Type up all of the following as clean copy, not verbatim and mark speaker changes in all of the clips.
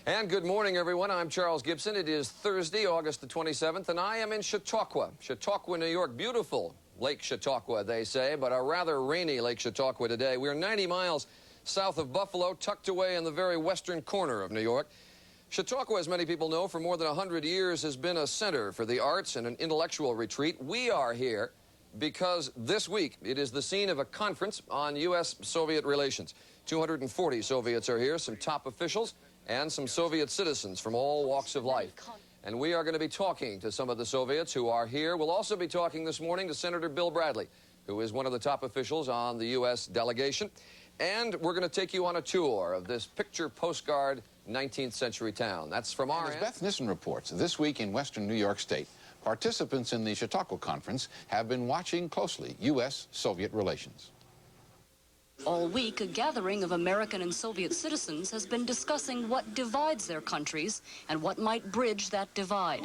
Speaker 1: And good morning, everyone. I'm Charles Gibson. It is Thursday, August the 27th, and I am in Chautauqua, New York. Beautiful Lake Chautauqua, they say, but a rather rainy Lake Chautauqua today. We're 90 miles south of Buffalo, tucked away in the very western corner of New York. Chautauqua, as many people know, for more than 100 years has been a center for the arts and an intellectual retreat. We are here because this week it is the scene of a conference on U.S.-Soviet relations. 240 Soviets are here, some top officials, and some Soviet citizens from all walks of life. And we are going to be talking to some of the Soviets who are here. We'll also be talking this morning to Senator Bill Bradley, who is one of the top officials on the U.S. delegation. And we're going to take you on a tour of this picture postcard 19th century town. That's from our
Speaker 2: end. As Beth Nissen reports, this week in western New York State, participants in the Chautauqua Conference have been watching closely U.S.-Soviet relations.
Speaker 3: All week, a gathering of American and Soviet citizens has been discussing what divides their countries and what might bridge that divide.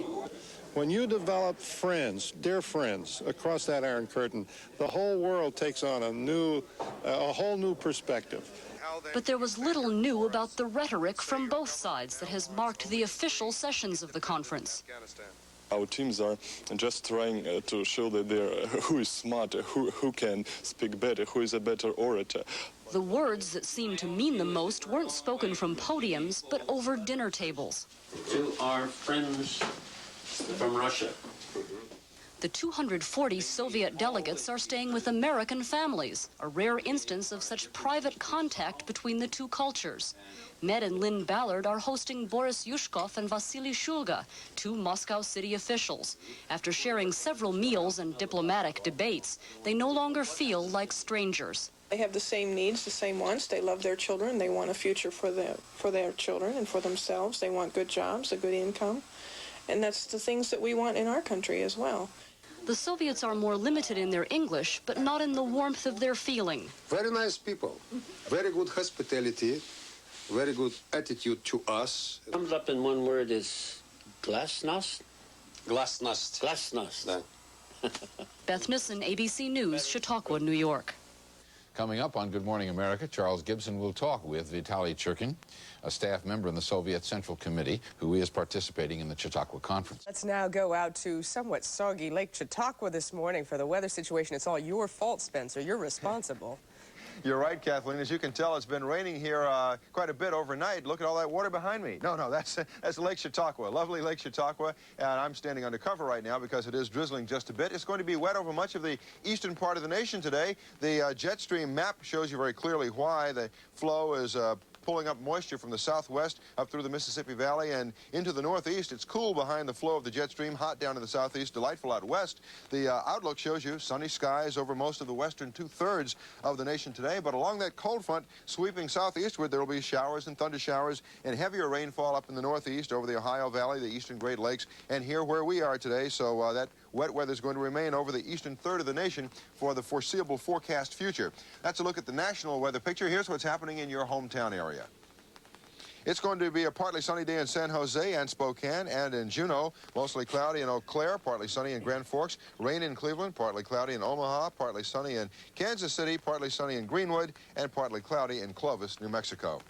Speaker 4: When you develop friends, dear friends, across that Iron Curtain, the whole world takes on a whole new perspective.
Speaker 3: But there was little new about the rhetoric from both sides that has marked the official sessions of the conference.
Speaker 5: Our teams are just trying to show that they're who is smarter, who can speak better, who is a better orator.
Speaker 3: The words that seemed to mean the most weren't spoken from podiums, but over dinner tables.
Speaker 6: To our friends from Russia.
Speaker 3: The 240 Soviet delegates are staying with American families, a rare instance of such private contact between the two cultures. Med and Lynn Ballard are hosting Boris Yushkov and Vasily Shulga, two Moscow city officials. After sharing several meals and diplomatic debates, they no longer feel like strangers.
Speaker 7: They have the same needs, the same wants. They love their children. They want a future for their children and for themselves. They want good jobs, a good income. And that's the things that we want in our country as well.
Speaker 3: The Soviets are more limited in their English, but not in the warmth of their feeling.
Speaker 8: Very nice people, very good hospitality, very good attitude to us.
Speaker 6: Sums up in one word is glasnost?
Speaker 8: Glasnost.
Speaker 6: Glasnost.
Speaker 3: Beth Nissen, ABC News, Chautauqua, New York.
Speaker 2: Coming up on Good Morning America, Charles Gibson will talk with Vitaly Churkin, a staff member in the Soviet Central Committee, who is participating in the Chautauqua Conference.
Speaker 9: Let's now go out to somewhat soggy Lake Chautauqua this morning. For the weather situation, it's all your fault, Spencer. You're responsible.
Speaker 10: You're right, Kathleen. As you can tell, it's been raining here quite a bit overnight. Look at all that water behind me. No, that's Lake Chautauqua, lovely Lake Chautauqua. And I'm standing under cover right now because it is drizzling just a bit. It's going to be wet over much of the eastern part of the nation today. The jet stream map shows you very clearly why. The flow is pulling up moisture from the southwest up through the Mississippi Valley and into the northeast. It's cool behind the flow of the jet stream, hot down in the southeast, delightful out west. The outlook shows you sunny skies over most of the western two-thirds of the nation today, but along that cold front sweeping southeastward, there will be showers and thunder showers and heavier rainfall up in the northeast over the Ohio Valley, the eastern Great Lakes, and here where we are today. So that wet weather is going to remain over the eastern third of the nation for the foreseeable forecast future. That's a look at the national weather picture. Here's what's happening in your hometown area. It's going to be a partly sunny day in San Jose and Spokane, and in Juneau, mostly cloudy in Eau Claire, partly sunny in Grand Forks, rain in Cleveland, partly cloudy in Omaha, partly sunny in Kansas City, partly sunny in Greenwood, and partly cloudy in Clovis, New Mexico.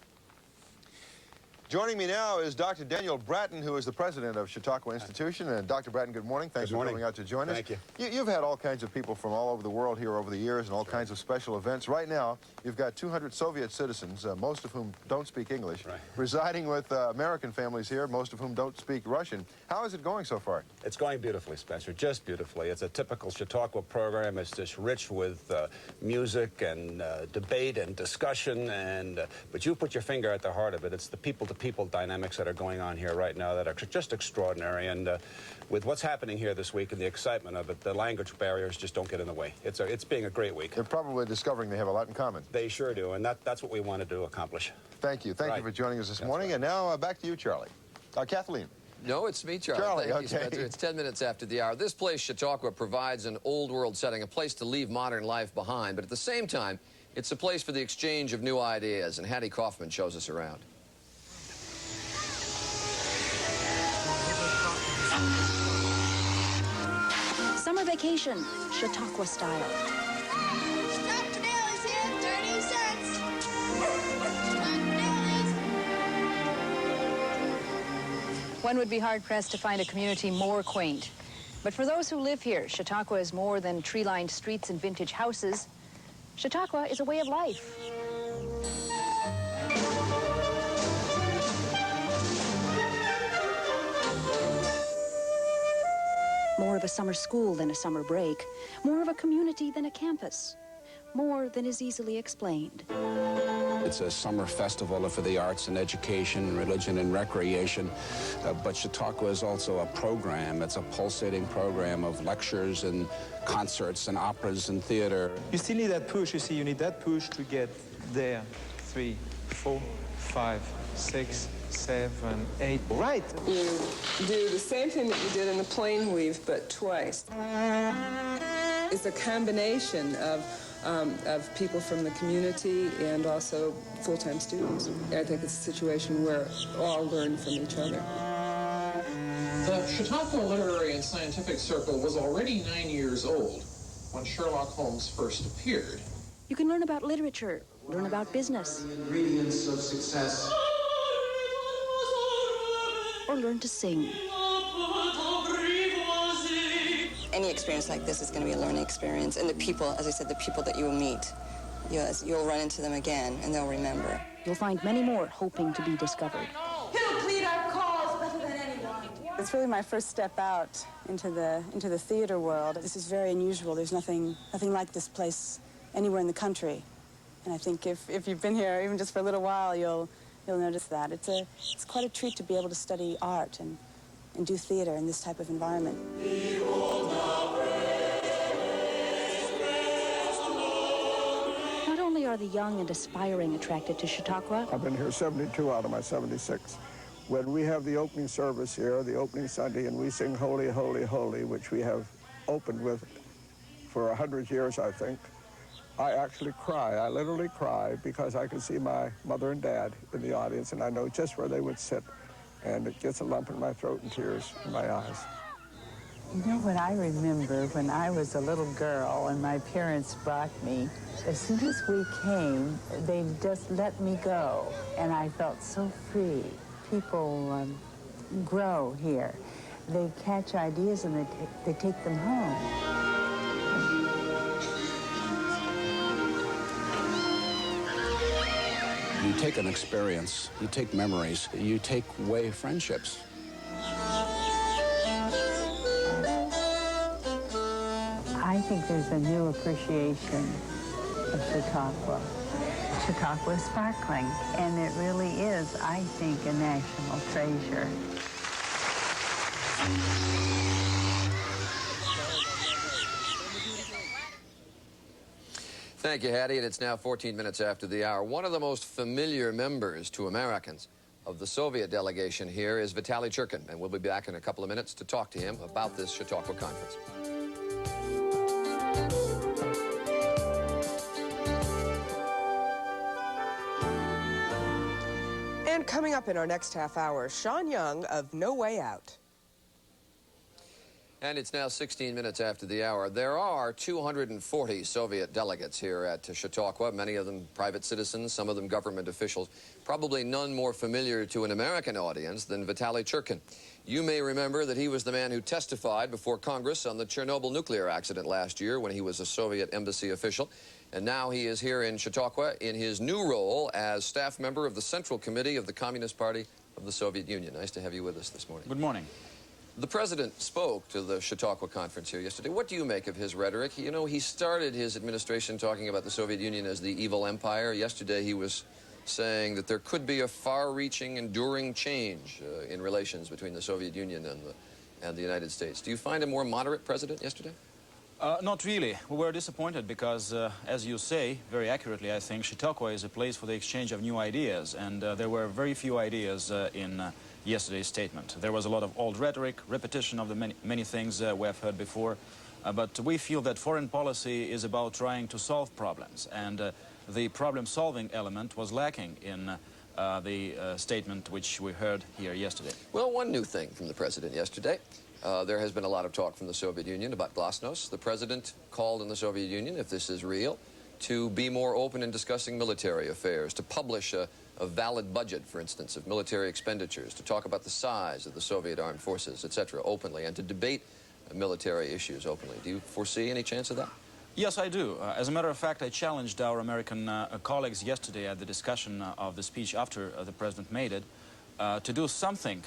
Speaker 10: Joining me now is Dr. Dan Bratton, who is the president of Chautauqua Institution. And Dr. Bratton, good morning. Thanks for coming out to join us.
Speaker 11: Thank you.
Speaker 10: You've had all kinds of people from all over the world here over the years and all kinds of special events. Right now, you've got 200 Soviet citizens, most of whom don't speak English, residing with American families here, most of whom don't speak Russian. How is it going so far?
Speaker 11: It's going beautifully, Spencer, just beautifully. It's a typical Chautauqua program. It's just rich with music and debate and discussion. But you put your finger at the heart of it. It's the people-to-people dynamics that are going on here right now that are just extraordinary. And with what's happening here this week and the excitement of it, the language barriers just don't get in the way. It's being a great week.
Speaker 10: They're probably discovering they have a lot in common.
Speaker 11: They sure do, and that's what we wanted to accomplish.
Speaker 10: Thank you. Thank you for joining us this morning. And now back to you, Charlie. Kathleen.
Speaker 1: No, it's me, Charlie.
Speaker 10: Charlie,
Speaker 1: Thank you, Spencer. It's 10 minutes after the hour. This place, Chautauqua, provides an old-world setting, a place to leave modern life behind. But at the same time, it's a place for the exchange of new ideas, and Hattie Kaufman shows us around.
Speaker 12: Summer vacation, Chautauqua style.
Speaker 13: Dr. Daly's here, 30 cents. Dr.
Speaker 14: One would be hard-pressed to find a community more quaint. But for those who live here, Chautauqua is more than tree-lined streets and vintage houses. Chautauqua is a way of life. More of a summer school than a summer break. More of a community than a campus. More than is easily explained.
Speaker 11: It's a summer festival for the arts and education, religion and recreation. But Chautauqua is also a program. It's a pulsating program of lectures and concerts and operas and theater.
Speaker 15: You still need that push. You see, you need that push to get there. 3, 4, 5, 6, 7, 8. Right.
Speaker 9: You do the same thing that you did in the plane weave, but twice. It's a combination of people from the community and also full-time students. I think it's a situation where all learn from each other.
Speaker 16: The Chautauqua Literary and Scientific Circle was already 9 years old when Sherlock Holmes first appeared.
Speaker 3: You can learn about literature, learn about business.
Speaker 17: The ingredients of success.
Speaker 3: Or learn to sing.
Speaker 18: Any experience like this is going to be a learning experience. And the people, as I said, the people that you will meet, you'll run into them again and they'll remember.
Speaker 3: You'll find many more hoping to be discovered.
Speaker 13: He'll plead our cause better than anyone.
Speaker 19: It's really my first step out into the theater world. This is very unusual. There's nothing like this place anywhere in the country. And I think if you've been here even just for a little while, you'll notice that. It's quite a treat to be able to study art and do theater in this type of environment.
Speaker 3: Not only are the young and aspiring attracted to Chautauqua,
Speaker 20: I've been here 72 out of my 76. When we have the opening service here, the opening Sunday, and we sing Holy, Holy, Holy, which we have opened with for 100 years, I think, I actually cry. I literally cry because I can see my mother and dad in the audience, and I know just where they would sit. And it gets a lump in my throat and tears in my eyes.
Speaker 21: You know what I remember when I was a little girl and my parents brought me, as soon as we came, they just let me go. And I felt so free. People grow here. They catch ideas and they take them home.
Speaker 11: You take an experience, you take memories, you take away friendships.
Speaker 21: I think there's a new appreciation of Chautauqua. Chautauqua is sparkling, and it really is, I think, a national treasure.
Speaker 1: Thank you, Hattie, and it's now 14 minutes after the hour. One of the most familiar members to Americans of the Soviet delegation here is Vitaly Churkin, and we'll be back in a couple of minutes to talk to him about this Chautauqua conference.
Speaker 9: And coming up in our next half hour, Sean Young of No Way Out.
Speaker 1: And it's now 16 minutes after the hour. There are 240 Soviet delegates here at Chautauqua, many of them private citizens, some of them government officials. Probably none more familiar to an American audience than Vitaly Churkin. You may remember that he was the man who testified before Congress on the Chernobyl nuclear accident last year when he was a Soviet embassy official. And now he is here in Chautauqua in his new role as staff member of the Central Committee of the Communist Party of the Soviet Union. Nice to have you with us this morning.
Speaker 22: Good morning.
Speaker 1: The president spoke to the Chautauqua conference here yesterday. What do you make of his rhetoric? You know, he started his administration talking about the Soviet Union as the evil empire. Yesterday he was saying that there could be a far-reaching, enduring change in relations between the Soviet Union and the United States. Do you find a more moderate president yesterday?
Speaker 22: Not really. We were disappointed because, as you say, very accurately, I think, Chautauqua is a place for the exchange of new ideas, and there were very few ideas in yesterday's statement. There was a lot of old rhetoric, repetition of the many things we have heard before, but we feel that foreign policy is about trying to solve problems, and the problem-solving element was lacking in the statement which we heard here yesterday.
Speaker 1: Well, one new thing from the president yesterday. There has been a lot of talk from the Soviet Union about glasnost. The president called on the Soviet Union, if this is real, to be more open in discussing military affairs, to publish a a valid budget, for instance, of military expenditures, to talk about the size of the Soviet armed forces, etc., openly, and to debate military issues openly. Do you foresee any chance of that?
Speaker 22: Yes, I do. As a matter of fact, I challenged our American colleagues yesterday at the discussion of the speech after the President made it to do something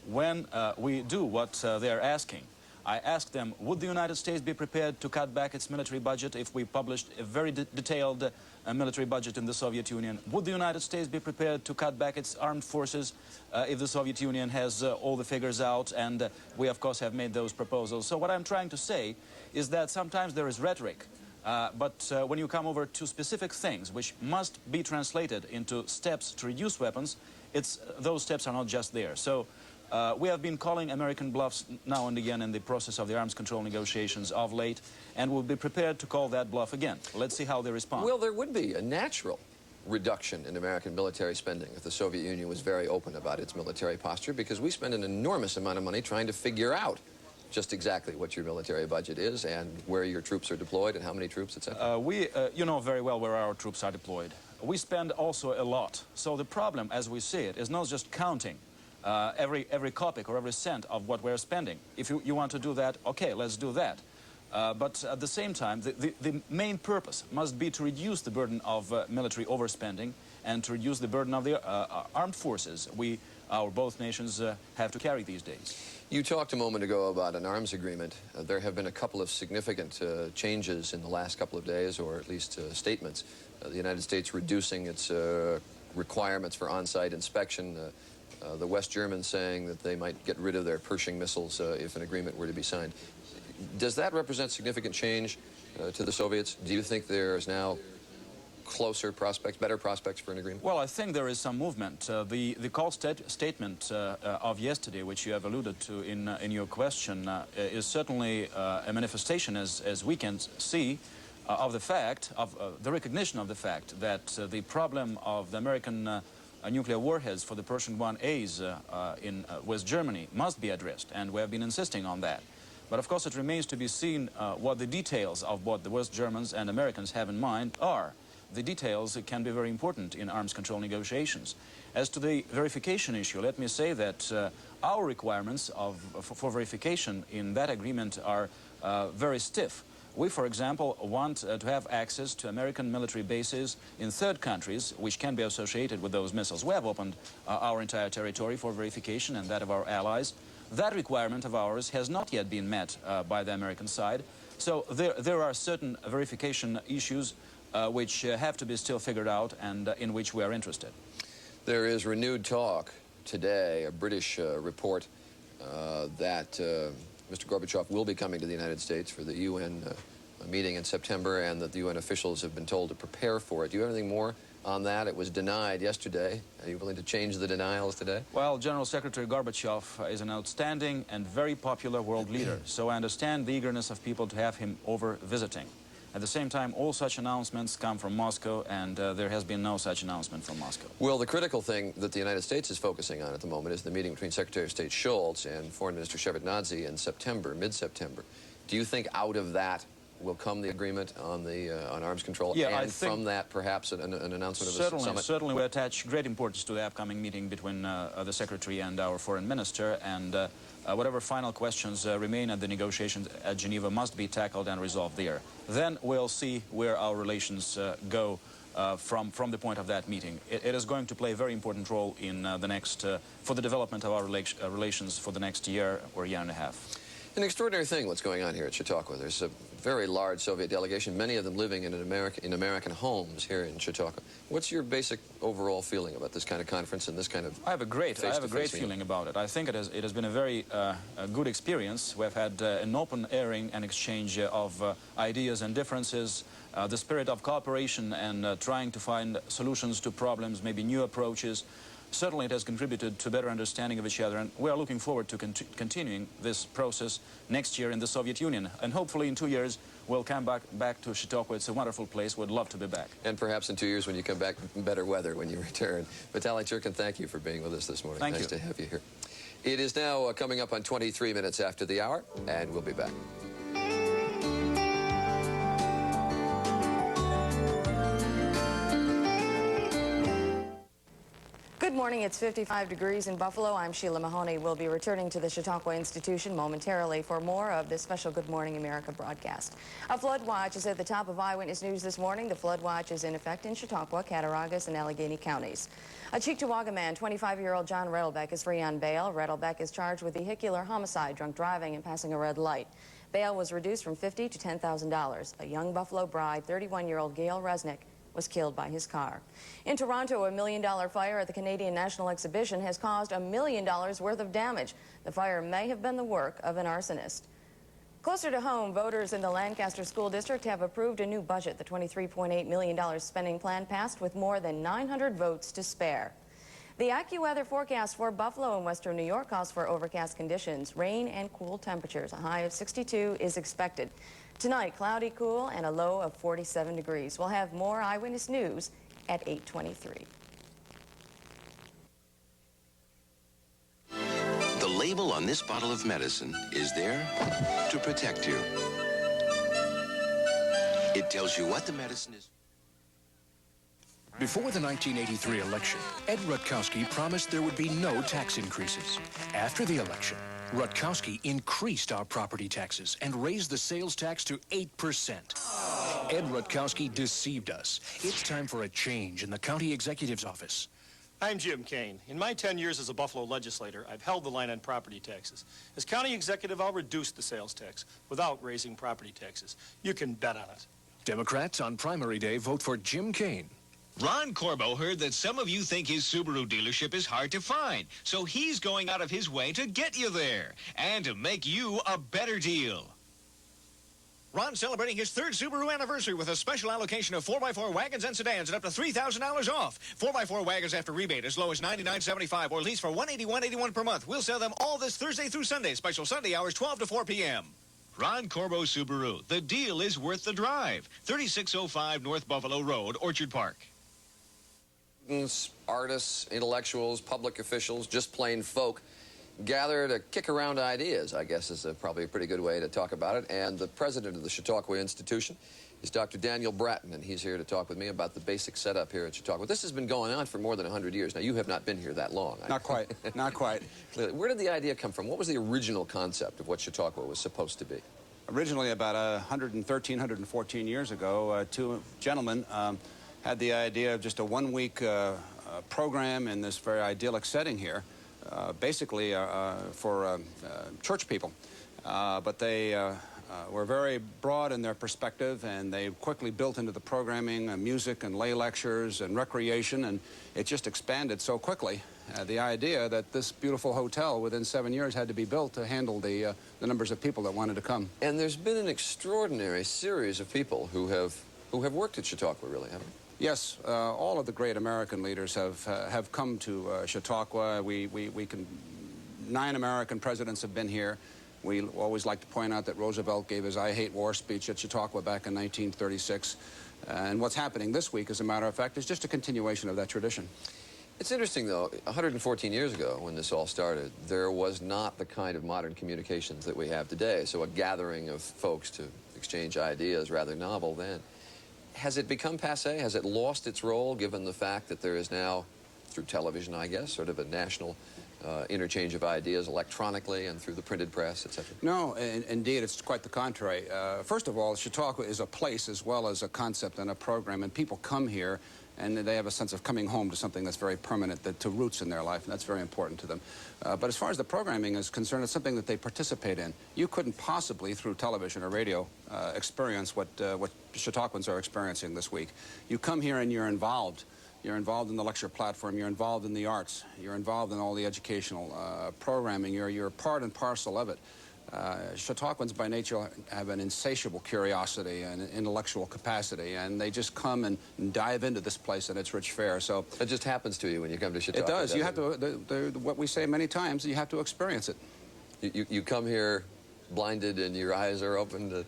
Speaker 22: when we do what they're asking. I asked them, would the United States be prepared to cut back its military budget if we published a very detailed military budget in the Soviet Union? Would the United States be prepared to cut back its armed forces if the Soviet Union has all the figures out? And we, of course, have made those proposals. So what I'm trying to say is that sometimes there is rhetoric, but when you come over to specific things which must be translated into steps to reduce weapons, those steps are not just there. So we have been calling American bluffs now and again in the process of the arms control negotiations of late, and we'll be prepared to call that bluff again. Let's see how they respond.
Speaker 1: Well, there would be a natural reduction in American military spending if the Soviet Union was very open about its military posture, because we spend an enormous amount of money trying to figure out just exactly what your military budget is and where your troops are deployed and how many troops, etc.
Speaker 22: You know very well where our troops are deployed. We spend also a lot. So the problem, as we see it, is not just counting every kopic or every cent of what we're spending. If you want to do that, okay, let's do that. But at the same time, the main purpose must be to reduce the burden of military overspending and to reduce the burden of the armed forces both nations have to carry these days.
Speaker 1: You talked a moment ago about an arms agreement. There have been a couple of significant changes in the last couple of days, or at least statements. The United States reducing its requirements for on-site inspection. The West Germans saying that they might get rid of their Pershing missiles if an agreement were to be signed. Does that represent significant change to the Soviets? Do you think there's now closer prospects, better prospects for an agreement?
Speaker 22: Well, I think there is some movement. The call statement of yesterday, which you have alluded to in your question, is certainly a manifestation, as we can see, of the fact, of the recognition of the fact that the problem of the American nuclear warheads for the Pershing 1As in West Germany must be addressed, and we have been insisting on that. But of course it remains to be seen what the details of what the West Germans and Americans have in mind are. The details can be very important in arms control negotiations. As to the verification issue, let me say that our requirements for verification in that agreement are very stiff. We, for example, want to have access to American military bases in third countries which can be associated with those missiles. We have opened our entire territory for verification and that of our allies. That requirement of ours has not yet been met by the American side. So there are certain verification issues which have to be still figured out and in which we are interested.
Speaker 1: There is renewed talk today, a British report, that Mr. Gorbachev will be coming to the United States for the UN meeting in September, and that the UN officials have been told to prepare for it. Do you have anything more on that? It was denied yesterday. Are you willing to change the denials today?
Speaker 22: Well, General Secretary Gorbachev is an outstanding and very popular world leader, so I understand the eagerness of people to have him over visiting. At the same time, all such announcements come from Moscow, and there has been no such announcement from Moscow.
Speaker 1: Well, the critical thing that the United States is focusing on at the moment is the meeting between Secretary of State Shultz and Foreign Minister Shevardnadze in September, mid-September. Do you think out of that will come the agreement on on arms control?
Speaker 22: Yeah,
Speaker 1: and
Speaker 22: I think
Speaker 1: from that, perhaps an announcement of the summit?
Speaker 22: Certainly, we attach great importance to the upcoming meeting between the Secretary and our Foreign Minister, and whatever final questions remain at the negotiations at Geneva must be tackled and resolved there. Then we'll see where our relations go from the point of that meeting. It is going to play a very important role in for the development of our relations for the next year or year and a half.
Speaker 1: An extraordinary thing what's going on here at Chautauqua. There's a very large Soviet delegation, many of them living in American homes here in Chautauqua. What's your basic overall feeling about this kind of conference and this kind of
Speaker 22: I have a great feeling about it. I think it has been a very good experience. We've had an open airing and exchange of ideas and differences, the spirit of cooperation and trying to find solutions to problems, maybe new approaches. Certainly it has contributed to better understanding of each other, and we are looking forward to continuing this process next year in the Soviet Union. And hopefully in 2 years we'll come back to Chautauqua. It's a wonderful place. We'd love to be back.
Speaker 1: And perhaps in 2 years when you come back, better weather when you return. Vitaly Churkin, thank you for being with us this morning.
Speaker 22: Thank you.
Speaker 1: Nice to have you here. It is now coming up on 23 minutes after the hour, and we'll be back.
Speaker 4: morning. It's 55 degrees in Buffalo. I'm Sheila Mahoney. We'll be returning to the Chautauqua Institution momentarily for more of this special Good Morning America broadcast. A flood watch is at the top of Eyewitness News this morning. The flood watch is in effect in Chautauqua, Cattaraugus, and Allegheny counties. A Cheektowaga man, 25-year-old John Redelbeck, is free on bail. Redelbeck is charged with vehicular homicide, drunk driving, and passing a red light. Bail was reduced from $50,000 to $10,000. A young Buffalo bride, 31-year-old Gail Resnick, was killed by his car. In Toronto, $1 million fire at the Canadian National Exhibition has caused $1 million worth of damage. The fire may have been the work of an arsonist. Closer to home, voters in the Lancaster School District have approved a new budget. The $23.8 million spending plan passed with more than 900 votes to spare. The AccuWeather forecast for Buffalo and western New York calls for overcast conditions, rain, and cool temperatures. A high of 62 is expected. Tonight, cloudy, cool, and a low of 47 degrees. We'll have more Eyewitness News at 8:23.
Speaker 5: The label on this bottle of medicine is there to protect you. It tells you what the medicine is.
Speaker 23: Before the 1983 election, Ed Rutkowski promised there would be no tax increases. After the election, Rutkowski increased our property taxes and raised the sales tax to 8%. Ed Rutkowski deceived us. It's time for a change in the county executive's office.
Speaker 24: I'm Jim Kane. In my 10 years as a Buffalo legislator, I've held the line on property taxes. As county executive, I'll reduce the sales tax without raising property taxes. You can bet on it.
Speaker 23: Democrats on primary day vote for Jim Kane.
Speaker 25: Ron Corbo heard that some of you think his Subaru dealership is hard to find, so he's going out of his way to get you there and to make you a better deal. Ron's celebrating his 3rd Subaru anniversary with a special allocation of 4x4 wagons and sedans at up to $3,000 off. 4x4 wagons after rebate as low as $99.75 or lease for $181.81 per month. We'll sell them all this Thursday through Sunday. Special Sunday hours 12 to 4 p.m. Ron Corbo Subaru. The deal is worth the drive. 3605 North Buffalo Road, Orchard Park.
Speaker 1: Artists, intellectuals, public officials, just plain folk gather to kick around ideas, I guess is probably a pretty good way to talk about it. And the president of the Chautauqua Institution is Dr. Dan Bratton, and he's here to talk with me about the basic setup here at Chautauqua. This has been going on for more than 100 years. Now, you have not been here that long.
Speaker 11: Not quite. Not quite.
Speaker 1: Where did the idea come from? What was the original concept of what Chautauqua was supposed to be?
Speaker 11: Originally, about 113, 114 years ago, two gentlemen had the idea of just a one-week program in this very idyllic setting here, basically for church people. But they were very broad in their perspective, and they quickly built into the programming music and lay lectures and recreation, and it just expanded so quickly. The idea that this beautiful hotel within 7 years had to be built to handle the numbers of people that wanted to come.
Speaker 1: And there's been an extraordinary series of people who have worked at Chautauqua, really, haven't they?
Speaker 11: Yes, all of the great American leaders have come to Chautauqua. 9 American presidents have been here. We always like to point out that Roosevelt gave his I Hate War speech at Chautauqua back in 1936. And what's happening this week, as a matter of fact, is just a continuation of that tradition.
Speaker 1: It's interesting, though, 114 years ago when this all started, there was not the kind of modern communications that we have today. So a gathering of folks to exchange ideas, rather novel then. Has it become passé? Has it lost its role, given the fact that there is now, through television, I guess, sort of a national interchange of ideas electronically and through the printed press, etc.?
Speaker 11: No, indeed, it's quite the contrary. First of all, Chautauqua is a place as well as a concept and a program, and people come here and they have a sense of coming home to something that's very permanent, to roots in their life, and that's very important to them. But as far as the programming is concerned, it's something that they participate in. You couldn't possibly, through television or radio, experience what Chautauquans are experiencing this week. You come here and you're involved. You're involved in the lecture platform. You're involved in the arts. You're involved in all the educational programming. You're part and parcel of it. Chautauquans by nature have an insatiable curiosity and intellectual capacity, and they just come and dive into this place and its rich fare. So
Speaker 1: it just happens to you when you come to Chautauqua.
Speaker 11: It does. You have to. What we say many times, you have to experience it.
Speaker 1: You come here blinded and your eyes are open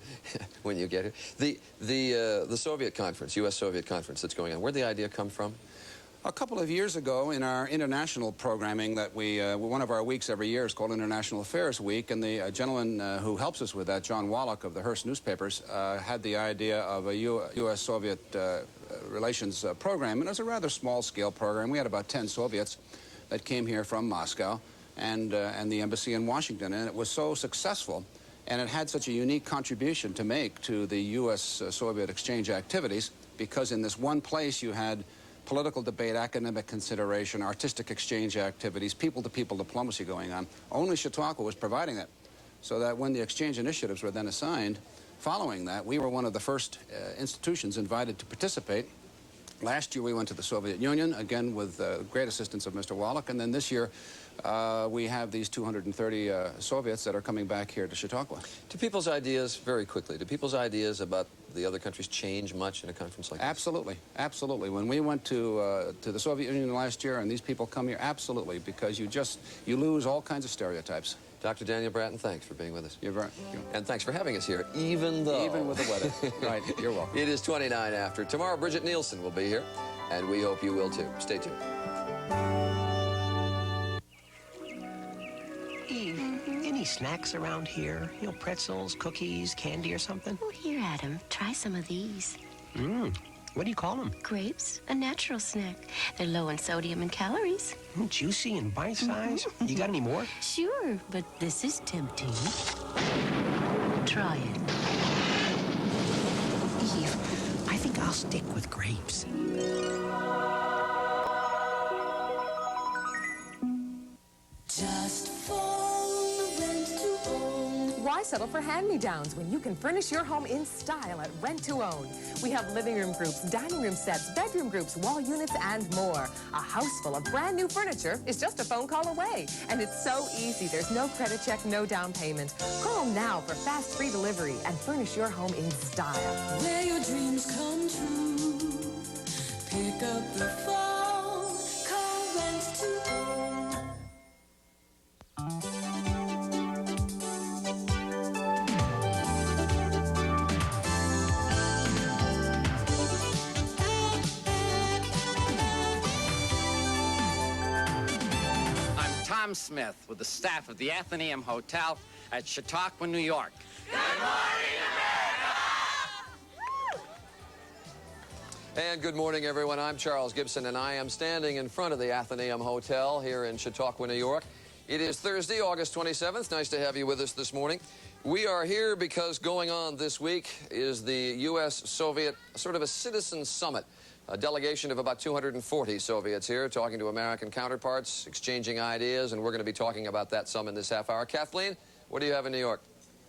Speaker 1: when you get here. The Soviet conference, U.S. Soviet conference that's going on. Where'd the idea come from?
Speaker 11: A couple of years ago, in our international programming that one of our weeks every year is called International Affairs Week, and the gentleman who helps us with that, John Wallach of the Hearst newspapers, had the idea of a U.S.-Soviet relations program, and it was a rather small-scale program. We had about 10 Soviets that came here from Moscow and the embassy in Washington, and it was so successful, and it had such a unique contribution to make to the U.S.-Soviet exchange activities, because in this one place you had political debate, academic consideration, artistic exchange activities, people-to-people diplomacy going on. Only Chautauqua was providing that, so that when the exchange initiatives were then assigned, following that, we were one of the first institutions invited to participate. Last year we went to the Soviet Union, again with great assistance of Mr. Wallach, and then this year we have these 230 Soviets that are coming back here to Chautauqua.
Speaker 1: Do people's ideas, very quickly, do people's ideas about the other countries change much in a conference like this?
Speaker 11: Absolutely, absolutely. When we went to the Soviet Union last year and these people come here, absolutely, because you lose all kinds of stereotypes.
Speaker 1: Dr. Daniel Bratton, thanks for being with us.
Speaker 11: You're very
Speaker 1: And thanks for having us here, even
Speaker 11: with the weather. Right, you're welcome.
Speaker 1: It is 29 after. Tomorrow, Bridget Nielsen will be here, and we hope you will too. Stay tuned.
Speaker 2: Eve, any snacks around here? You know, pretzels, cookies, candy or something?
Speaker 6: Oh, here, Adam. Try some of these.
Speaker 2: What do you call them?
Speaker 6: Grapes, a natural snack. They're low in sodium and calories.
Speaker 2: Juicy and bite-sized? You got any more?
Speaker 6: Sure, but this is tempting. Try it.
Speaker 2: Eve, I think I'll stick with grapes.
Speaker 13: Just phone rent to own.
Speaker 7: Why settle for hand-me-downs when you can furnish your home in style at Rent to Own? We have living room groups, dining room sets, bedroom groups, wall units, and more. A house full of brand new furniture is just a phone call away. And it's so easy. There's no credit check, no down payment. Call now for fast free delivery and furnish your home in style.
Speaker 13: Where your dreams come true. Pick up the phone. Call Rent to Own.
Speaker 8: Tom Smith with the staff of the Athenaeum Hotel at Chautauqua, New York.
Speaker 13: Good morning,
Speaker 1: And good morning, everyone. I'm Charles Gibson, and I am standing in front of the Athenaeum Hotel here in Chautauqua, New York. It is Thursday, August 27th. Nice to have you with us this morning. We are here because going on this week is the U.S.-Soviet, sort of a citizen summit. A delegation of about 240 Soviets here talking to American counterparts, exchanging ideas, and we're going to be talking about that some in this half hour. Kathleen, what do you have in New York?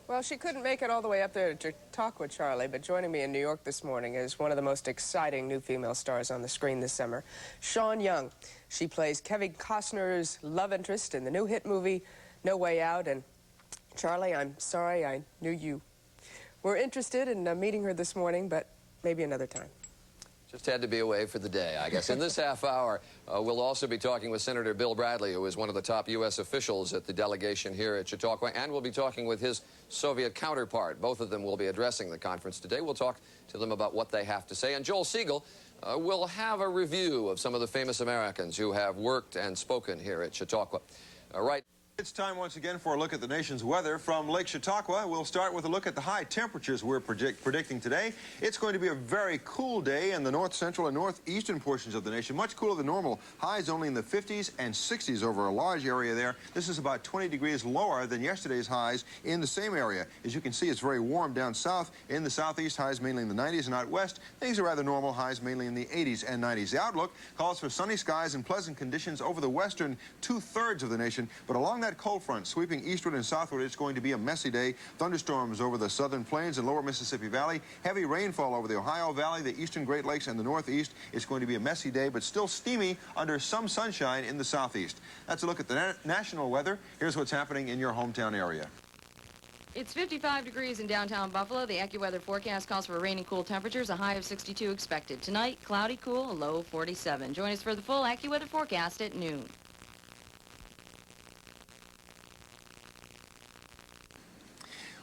Speaker 10: Well, she couldn't make it all the way up there to Chautauqua, Charlie, but joining me in New York this morning is one of the most exciting new female stars on the screen this summer, Sean Young. She plays Kevin Costner's love interest in the new hit movie No Way Out, and Charlie, I'm sorry I knew you were interested in meeting her this morning, but maybe another time.
Speaker 1: Just had to be away for the day, I guess. In this half hour, we'll also be talking with Senator Bill Bradley, who is one of the top U.S. officials at the delegation here at Chautauqua, and we'll be talking with his Soviet counterpart. Both of them will be addressing the conference today. We'll talk to them about what they have to say. And Joel Siegel will have a review of some of the famous Americans who have worked and spoken here at Chautauqua. Right.
Speaker 26: It's time once again for a look at the nation's weather from Lake Chautauqua. We'll start with a look at the high temperatures we're predicting today. It's going to be a very cool day in the north central and northeastern portions of the nation, much cooler than normal. Highs only in the 50s and 60s over a large area there. This is about 20 degrees lower than yesterday's highs in the same area. As you can see, it's very warm down south. In the southeast, highs mainly in the 90s, and out west, things are rather normal, highs mainly in the 80s and 90s. The outlook calls for sunny skies and pleasant conditions over the western two-thirds of the nation, but along that cold front sweeping eastward and southward, it's going to be a messy day. Thunderstorms over the southern plains and lower Mississippi Valley. Heavy rainfall over the Ohio Valley, the eastern Great Lakes, and the northeast. It's going to be a messy day, but still steamy under some sunshine in the southeast. That's a look at the national weather. Here's what's happening in your hometown area.
Speaker 27: It's 55 degrees in downtown Buffalo. The AccuWeather forecast calls for rainy, cool temperatures, a high of 62 expected. Tonight, cloudy, cool, a low of 47. Join us for the full AccuWeather forecast at noon.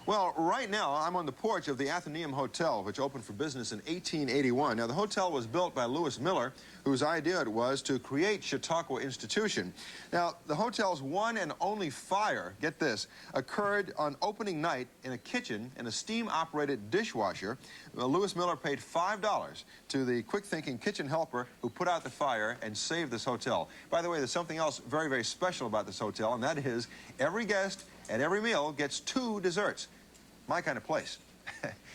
Speaker 26: Well, right now, I'm on the porch of the Athenaeum Hotel, which opened for business in 1881. Now, the hotel was built by Lewis Miller, whose idea it was to create Chautauqua Institution. Now, the hotel's one and only fire, get this, occurred on opening night in a kitchen and a steam-operated dishwasher. Lewis Miller paid $5 to the quick-thinking kitchen helper who put out the fire and saved this hotel. By the way, there's something else very, very special about this hotel, and that is every guest at every meal gets 2 desserts. My kind of place.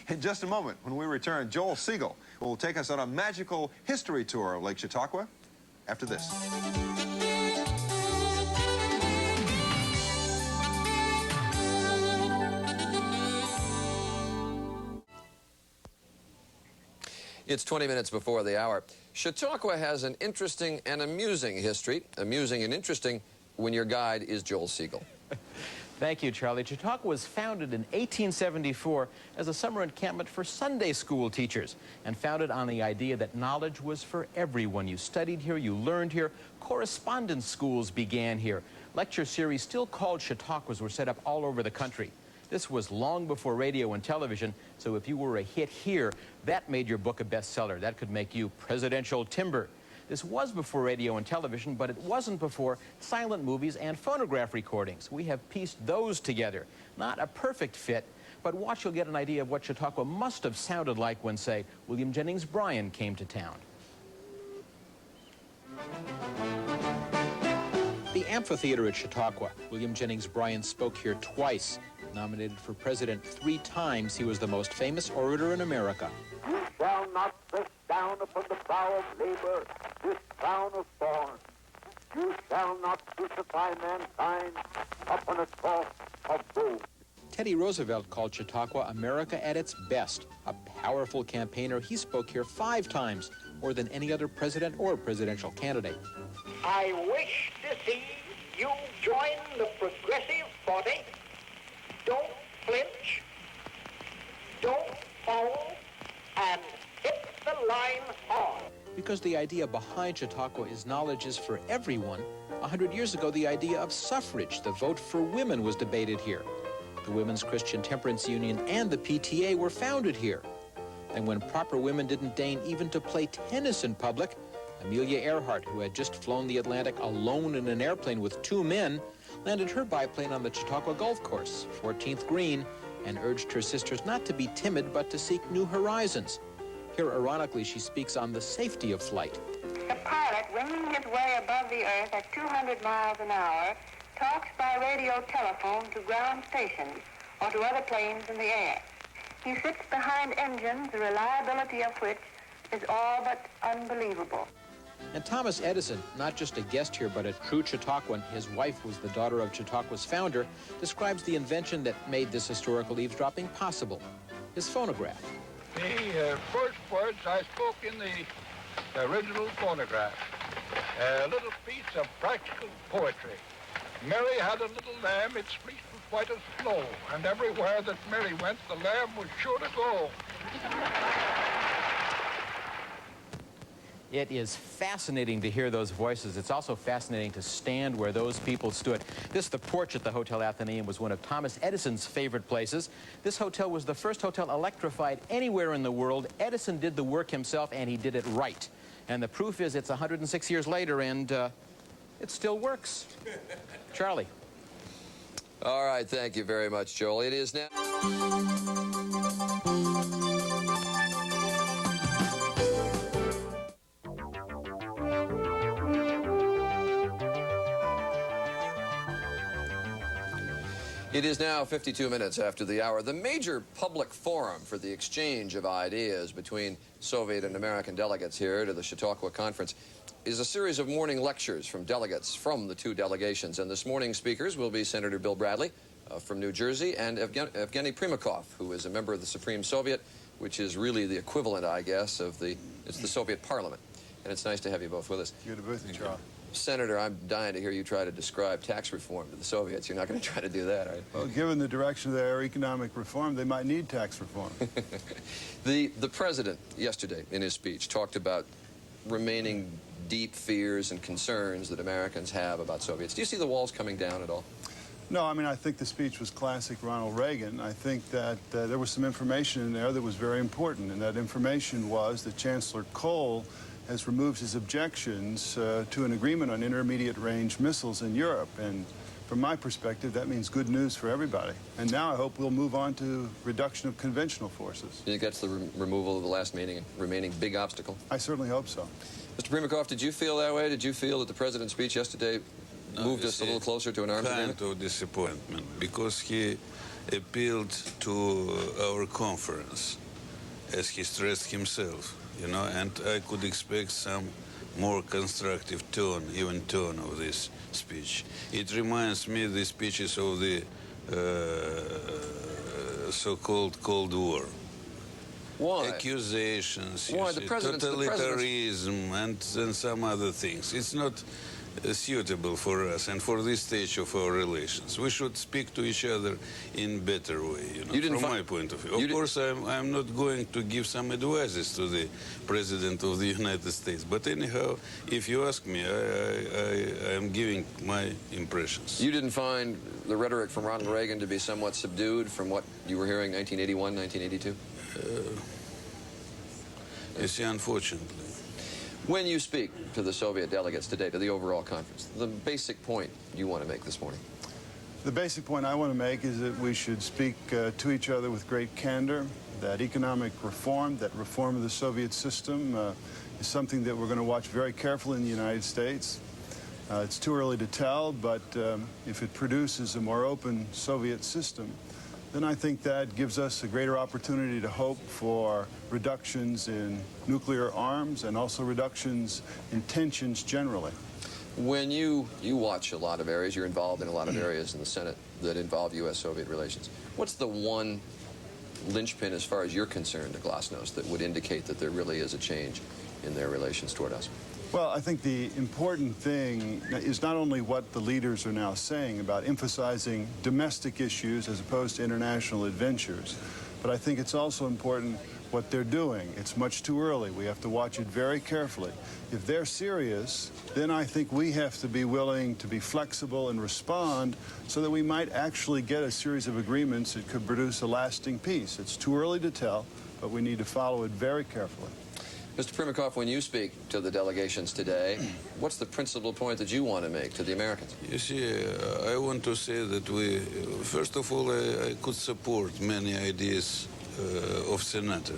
Speaker 26: In just a moment, when we return, Joel Siegel will take us on a magical history tour of Lake Chautauqua after this.
Speaker 1: It's 20 minutes before the hour. Chautauqua has an interesting and amusing history. Amusing and interesting when your guide is Joel Siegel.
Speaker 12: Thank you, Charlie. Chautauqua was founded in 1874 as a summer encampment for Sunday school teachers and founded on the idea that knowledge was for everyone. You studied here, you learned here. Correspondence schools began here. Lecture series still called Chautauquas were set up all over the country. This was long before radio and television, so if you were a hit here, that made your book a bestseller. That could make you presidential timber. This was before radio and television, but it wasn't before silent movies and phonograph recordings. We have pieced those together. Not a perfect fit, but watch, you'll get an idea of what Chautauqua must have sounded like when, say, William Jennings Bryan came to town. The amphitheater at Chautauqua. William Jennings Bryan spoke here twice. Nominated for president 3 times, he was the most famous orator in America.
Speaker 14: You shall not press down upon the brow of labor this crown of thorns. You shall not crucify mankind upon a cross of gold.
Speaker 12: Teddy Roosevelt called Chautauqua America at its best. A powerful campaigner, he spoke here 5 times, more than any other president or presidential candidate.
Speaker 14: I wish to see you join the progressive 40. Don't flinch. Don't fall. And hit the line hard.
Speaker 12: Because the idea behind Chautauqua is knowledge is for everyone, 100 years ago, the idea of suffrage, the vote for women, was debated here. The Women's Christian Temperance Union and the PTA were founded here. And when proper women didn't deign even to play tennis in public, Amelia Earhart, who had just flown the Atlantic alone in an airplane with 2 men, landed her biplane on the Chautauqua Golf Course, 14th green, and urged her sisters not to be timid but to seek new horizons. Here, ironically, she speaks on the safety of flight.
Speaker 15: The pilot, winging his way above the earth at 200 miles an hour, talks by radio telephone to ground stations or to other planes in the air. He sits behind engines, the reliability of which is all but unbelievable.
Speaker 12: And Thomas Edison, not just a guest here, but a true Chautauquan, his wife was the daughter of Chautauqua's founder, describes the invention that made this historical eavesdropping possible, his phonograph.
Speaker 16: The first words I spoke in the original phonograph, a little piece of practical poetry. Mary had a little lamb, its fleece was white as snow, and everywhere that Mary went, the lamb was sure to go.
Speaker 12: It is fascinating to hear those voices. It's also fascinating to stand where those people stood. The porch at the Hotel Athenaeum was one of Thomas Edison's favorite places. This hotel was the first hotel electrified anywhere in the world. Edison did the work himself, and he did it right. And the proof is it's 106 years later, and it still works. Charlie.
Speaker 1: All right, thank you very much, Joel. It is now... It is now 52 minutes after the hour. The major public forum for the exchange of ideas between Soviet and American delegates here to the Chautauqua Conference is a series of morning lectures from delegates from the 2 delegations. And this morning's speakers will be Senator Bill Bradley from New Jersey and Evgeny Primakov, who is a member of the Supreme Soviet, which is really the equivalent, I guess, of it's the Soviet Parliament. And it's nice to have you both with us.
Speaker 17: Good to be with you, Charles.
Speaker 1: Senator, I'm dying to hear you try to describe tax reform to the Soviets. You're not going to try to do that, are you?
Speaker 17: Well, given the direction of their economic reform, they might need tax reform.
Speaker 1: The president yesterday in his speech talked about remaining deep fears and concerns that Americans have about Soviets. Do you see the walls coming down at all?
Speaker 17: No, I mean, I think the speech was classic Ronald Reagan. I think that there was some information in there that was very important, and that information was that Chancellor Kohl has removed his objections to an agreement on intermediate-range missiles in Europe. And from my perspective, that means good news for everybody. And now I hope we'll move on to reduction of conventional forces.
Speaker 1: You think that's the removal of the last remaining big obstacle?
Speaker 17: I certainly hope so.
Speaker 1: Mr. Primakov, did you feel that way? Did you feel that the President's speech yesterday moved us a little closer to an arms agreement?
Speaker 3: Kind of disappointment, because he appealed to our conference, as he stressed himself, you know, and I could expect some more constructive tone, even tone of this speech. It reminds me of the speeches of the so-called Cold War.
Speaker 1: Why?
Speaker 3: Accusations,
Speaker 1: Why?
Speaker 3: totalitarianism, and some other things. It's not suitable for us and for this stage of our relations. We should speak to each other in better way, you know, from my point of view. Of course, I'm not going to give some advices to the President of the United States, but anyhow, if you ask me, I am giving my impressions.
Speaker 1: You didn't find the rhetoric from Ronald Reagan to be somewhat subdued from what you were hearing 1981, 1982?
Speaker 3: You see, unfortunately.
Speaker 1: When you speak to the Soviet delegates today, to the overall conference, the basic point you want to make this morning?
Speaker 17: The basic point I want to make is that we should speak to each other with great candor, that economic reform, that reform of the Soviet system is something that we're going to watch very carefully in the United States. It's too early to tell, but if it produces a more open Soviet system, then I think that gives us a greater opportunity to hope for reductions in nuclear arms and also reductions in tensions generally.
Speaker 1: When you watch a lot of areas, you're involved in a lot of areas in the Senate that involve U.S.-Soviet relations, what's the one linchpin as far as you're concerned to Glasnost that would indicate that there really is a change in their relations toward us?
Speaker 17: Well, I think the important thing is not only what the leaders are now saying about emphasizing domestic issues as opposed to international adventures, but I think it's also important what they're doing. It's much too early. We have to watch it very carefully. If they're serious, then I think we have to be willing to be flexible and respond so that we might actually get a series of agreements that could produce a lasting peace. It's too early to tell, but we need to follow it very carefully.
Speaker 1: Mr. Primakov, when you speak to the delegations today, what's the principal point that you want to make to the Americans?
Speaker 3: You see, I want to say that we, first of all, I could support many ideas of Senator.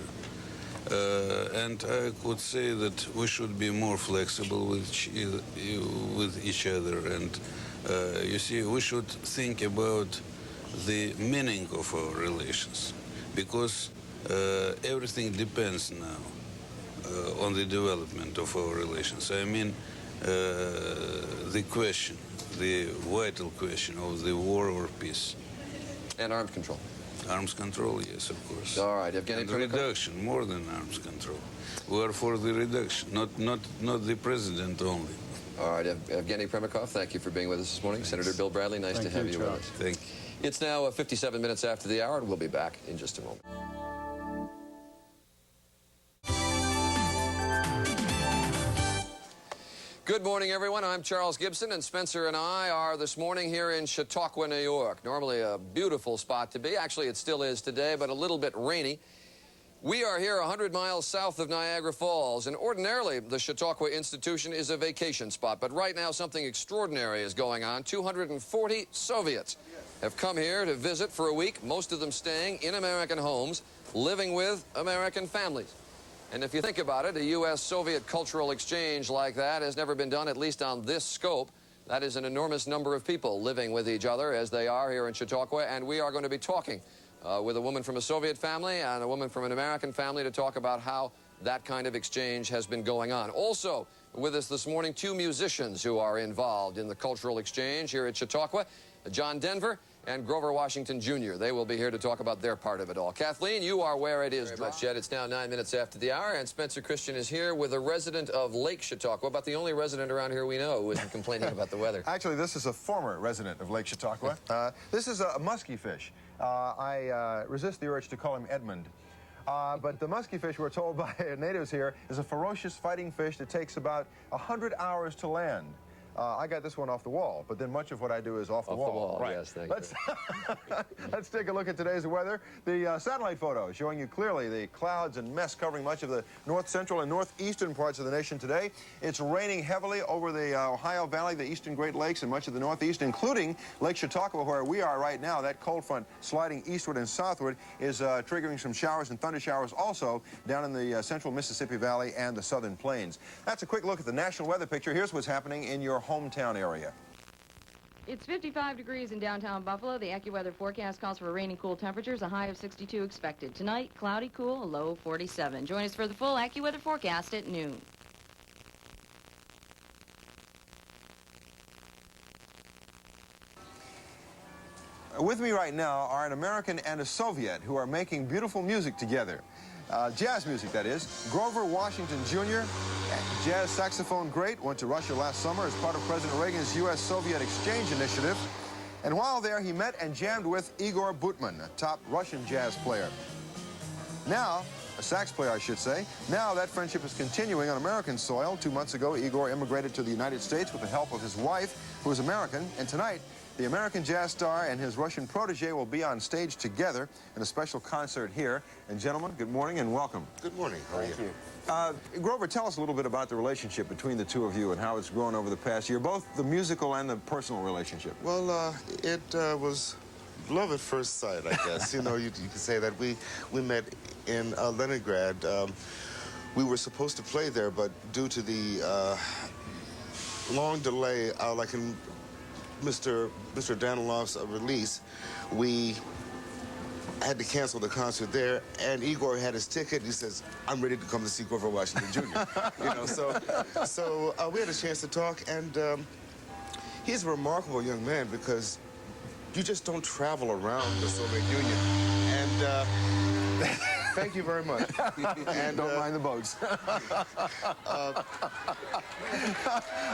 Speaker 3: And I could say that we should be more flexible with each other. And you see, we should think about the meaning of our relations, because everything depends now on the development of our relations. I mean, the question, the vital question of the war or peace.
Speaker 1: And arms control.
Speaker 3: Arms control, yes, of course.
Speaker 1: All right, Evgeny Primakov.
Speaker 3: Reduction, more than arms control. We are for the reduction, not the president only.
Speaker 1: All right, Evgeny Primakov, thank you for being with us this morning. Thanks. Senator Bill Bradley, nice to have you with us.
Speaker 3: Thank you.
Speaker 1: It's now 57 minutes after the hour, and we'll be back in just a moment. Good morning, everyone. I'm Charles Gibson, and Spencer and I are this morning here in Chautauqua, New York. Normally a beautiful spot to be. Actually, it still is today, but a little bit rainy. We are here 100 miles south of Niagara Falls, and ordinarily the Chautauqua Institution is a vacation spot, but right now something extraordinary is going on. 240 Soviets have come here to visit for a week, most of them staying in American homes, living with American families. And if you think about it, a U.S.-Soviet cultural exchange like that has never been done, at least on this scope. That is an enormous number of people living with each other as they are here in Chautauqua, and we are going to be talking with a woman from a Soviet family and a woman from an American family to talk about how that kind of exchange has been going on. Also with us this morning, two musicians who are involved in the cultural exchange here at Chautauqua, John Denver and Grover Washington, Jr. They will be here to talk about their part of it all. Kathleen, you are where it is much yet. It's now 9 minutes after the hour, and Spencer Christian is here with a resident of Lake Chautauqua, about the only resident around here we know who isn't complaining about the weather.
Speaker 26: Actually, this is a former resident of Lake Chautauqua. This is a musky fish. I resist the urge to call him Edmund. But the musky fish, we're told by natives here, is a ferocious fighting fish that takes about 100 hours to land. I got this one off the wall, but then much of what I do is off the wall.
Speaker 1: Right. Yes, thank you.
Speaker 26: Let's take a look at today's weather. The satellite photo showing you clearly the clouds and mist covering much of the north central and northeastern parts of the nation today. It's raining heavily over the Ohio Valley, the eastern Great Lakes, and much of the northeast, including Lake Chautauqua, where we are right now. That cold front sliding eastward and southward is triggering some showers and thunder showers also down in the central Mississippi Valley and the southern plains. That's a quick look at the national weather picture. Here's what's happening in your hometown area.
Speaker 27: It's 55 degrees in downtown Buffalo. The AccuWeather forecast calls for rainy, cool temperatures, a high of 62 expected. Tonight, cloudy, cool, a low of 47. Join us for the full AccuWeather forecast at noon.
Speaker 26: With me right now are an American and a Soviet who are making beautiful music together. Jazz music, that is. Grover Washington Jr., jazz saxophone great, went to Russia last summer as part of President Reagan's U.S.-Soviet exchange initiative. And while there, he met and jammed with Igor Butman, a top Russian jazz player. Now, a sax player, I should say. Now that friendship is continuing on American soil. 2 months ago, Igor immigrated to the United States with the help of his wife, who is American. And tonight, the American jazz star and his Russian protege will be on stage together in a special concert here. And gentlemen, good morning and welcome.
Speaker 4: Good morning. How are you?
Speaker 26: Thank you. Grover, tell us a little bit about the relationship between the two of you and how it's grown over the past year, both the musical and the personal relationship.
Speaker 4: Well, it was love at first sight, I guess. You know, you could say that we met in Leningrad. We were supposed to play there, but due to the long delay, like in Mr. Danilov's release, we had to cancel the concert there, and Igor had his ticket. He says, "I'm ready to come to see Grover Washington Jr." You know, so we had a chance to talk, and he's a remarkable young man because you just don't travel around the Soviet Union. And thank you very much.
Speaker 26: And don't mind the boats.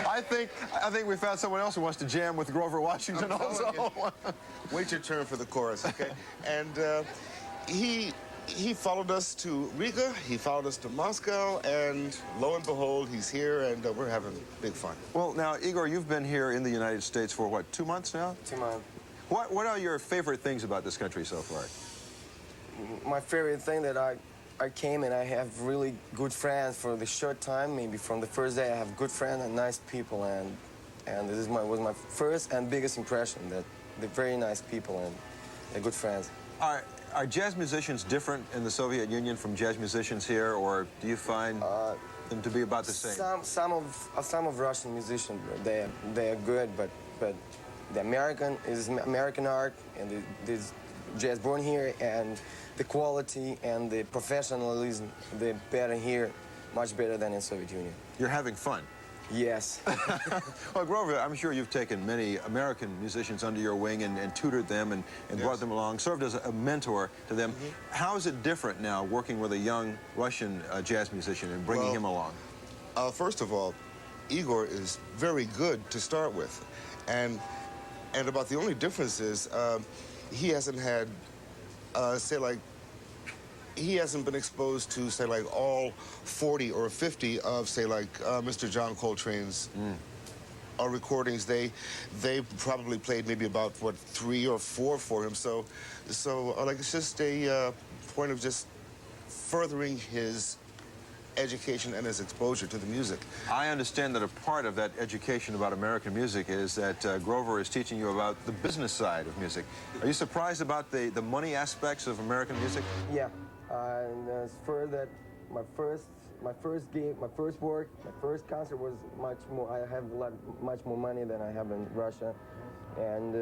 Speaker 26: I think we found someone else who wants to jam with Grover Washington also.
Speaker 4: Wait your turn for the chorus, okay? And he followed us to Riga, he followed us to Moscow, and lo and behold, he's here, and we're having big fun.
Speaker 26: Well, now, Igor, you've been here in the United States for, what, 2 months now?
Speaker 9: 2 months.
Speaker 26: What are your favorite things about this country so far?
Speaker 9: My favorite thing that I came and I have really good friends for the short time. Maybe from the first day I have good friends and nice people, and this was my first and biggest impression, that they're very nice people and they're good friends.
Speaker 26: Are jazz musicians different in the Soviet Union from jazz musicians here, or do you find them to be about the same?
Speaker 9: Some of Russian musicians, they are good, but the American is American art, and there's jazz born here, and the quality and the professionalism, they're better here, much better than in Soviet Union.
Speaker 26: You're having fun?
Speaker 9: Yes.
Speaker 26: Well, Grover, I'm sure you've taken many American musicians under your wing and tutored them and brought them along, served as a mentor to them. How is it different now working with a young Russian jazz musician and bringing him along?
Speaker 4: First of all, Igor is very good to start with. And about the only difference is he hasn't had, he hasn't been exposed to, say, like, all 40 or 50 of, say, like, Mr. John Coltrane's recordings. They probably played maybe about, what, 3 or 4 for him. So like, it's just a point of just furthering his education and his exposure to the music.
Speaker 26: I understand that a part of that education about American music is that Grover is teaching you about the business side of music. Are you surprised about the money aspects of American music?
Speaker 9: Yeah, and as for that, my first gig, my first work, my first concert was much more. I have much more money than I have in Russia, and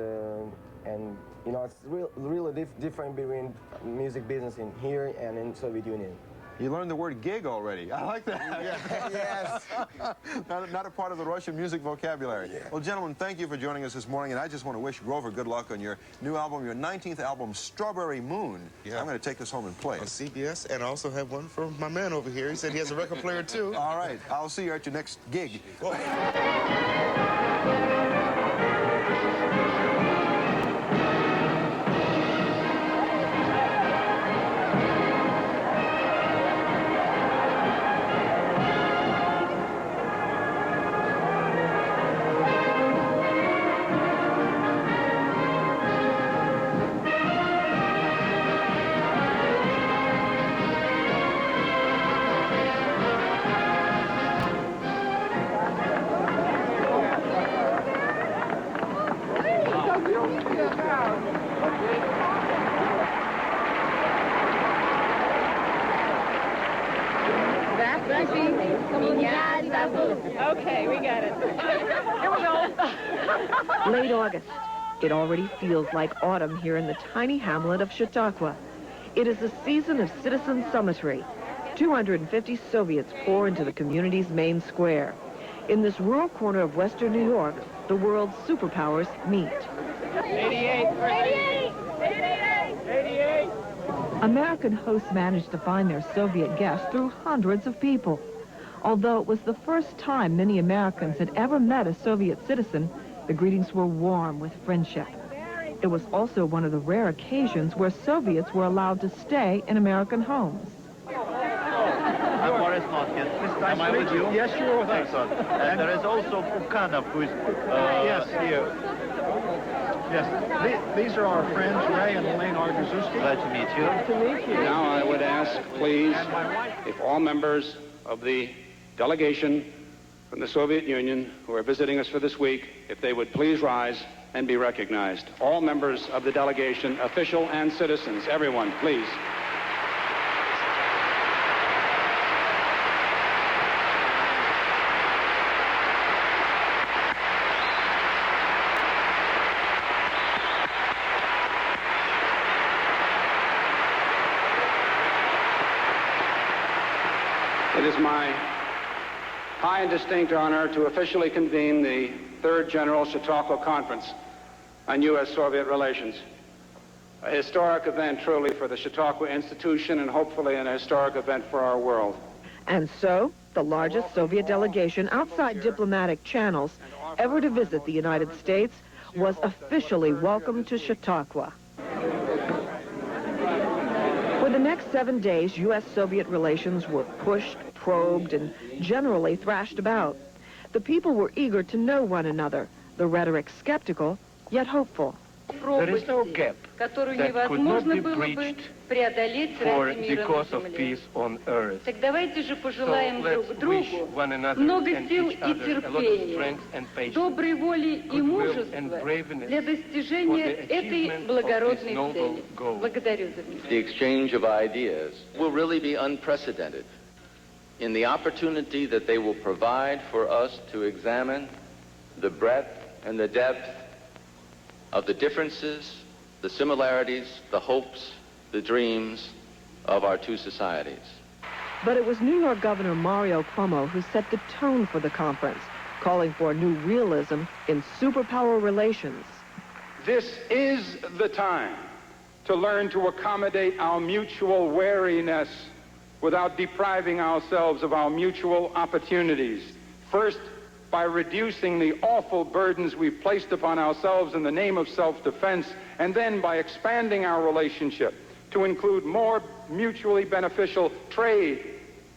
Speaker 9: you know, it's really different between music business in here and in Soviet Union.
Speaker 26: You learned the word gig already. I like that.
Speaker 9: Yes.
Speaker 26: Not a part of the Russian music vocabulary. Yeah. Well, gentlemen, thank you for joining us this morning, and I just want to wish Grover good luck on your new album, your 19th album, Strawberry Moon. Yeah. I'm going to take this home and play it.
Speaker 4: On CBS, and I also have one for my man over here. He said he has a record player, too.
Speaker 26: All right. I'll see you at your next gig.
Speaker 5: Okay, we got it. Here we go.
Speaker 18: Late August. It already feels like autumn here in the tiny hamlet of Chautauqua. It is a season of citizen summitry. 250 Soviets pour into the community's main square. In this rural corner of western New York, the world's superpowers meet.
Speaker 5: 88. 88. 88. 88.
Speaker 18: American hosts managed to find their Soviet guests through hundreds of people. Although it was the first time many Americans had ever met a Soviet citizen, the greetings were warm with friendship. It was also one of the rare occasions where Soviets were allowed to stay in American homes.
Speaker 19: I'm Boris Notkin. Am I with you?
Speaker 20: Yes, you're with us.
Speaker 19: Excellent. And there is also Pukanov, who is
Speaker 20: yes,
Speaker 19: here.
Speaker 20: Yes, these are our friends, Ray and Elaine Argazuski.
Speaker 19: Glad to meet you.
Speaker 20: Glad to meet you.
Speaker 21: Now I would ask, please, if all members of the delegation from the Soviet Union who are visiting us for this week, if they would please rise and be recognized. All members of the delegation, official and citizens, everyone, please. It is my high and distinct honor to officially convene the Third General Chautauqua Conference on U.S.-Soviet relations. A historic event, truly, for the Chautauqua Institution and hopefully an historic event for our world.
Speaker 18: And so, the largest Soviet delegation outside diplomatic channels ever to visit the United States was officially welcomed to Chautauqua. For the next 7 days, U.S.-Soviet relations were pushed, probed, and generally thrashed about. The people were eager to know one another, the rhetoric skeptical, yet hopeful.
Speaker 20: There is no gap that could not be breached for the cause of peace on earth.
Speaker 5: Так давайте же пожелаем друг другу много сил и терпения, доброй воли и мужества для достижения этой благородной цели. Благодарю за внимание.
Speaker 22: The exchange of ideas will really be unprecedented in the opportunity that they will provide for us to examine the breadth and the depth of the differences, the similarities, the hopes, the dreams of our two societies.
Speaker 18: But it was New York Governor Mario Cuomo who set the tone for the conference, calling for a new realism in superpower relations.
Speaker 21: This is the time to learn to accommodate our mutual wariness without depriving ourselves of our mutual opportunities. First, by reducing the awful burdens we've placed upon ourselves in the name of self-defense, and then by expanding our relationship to include more mutually beneficial trade,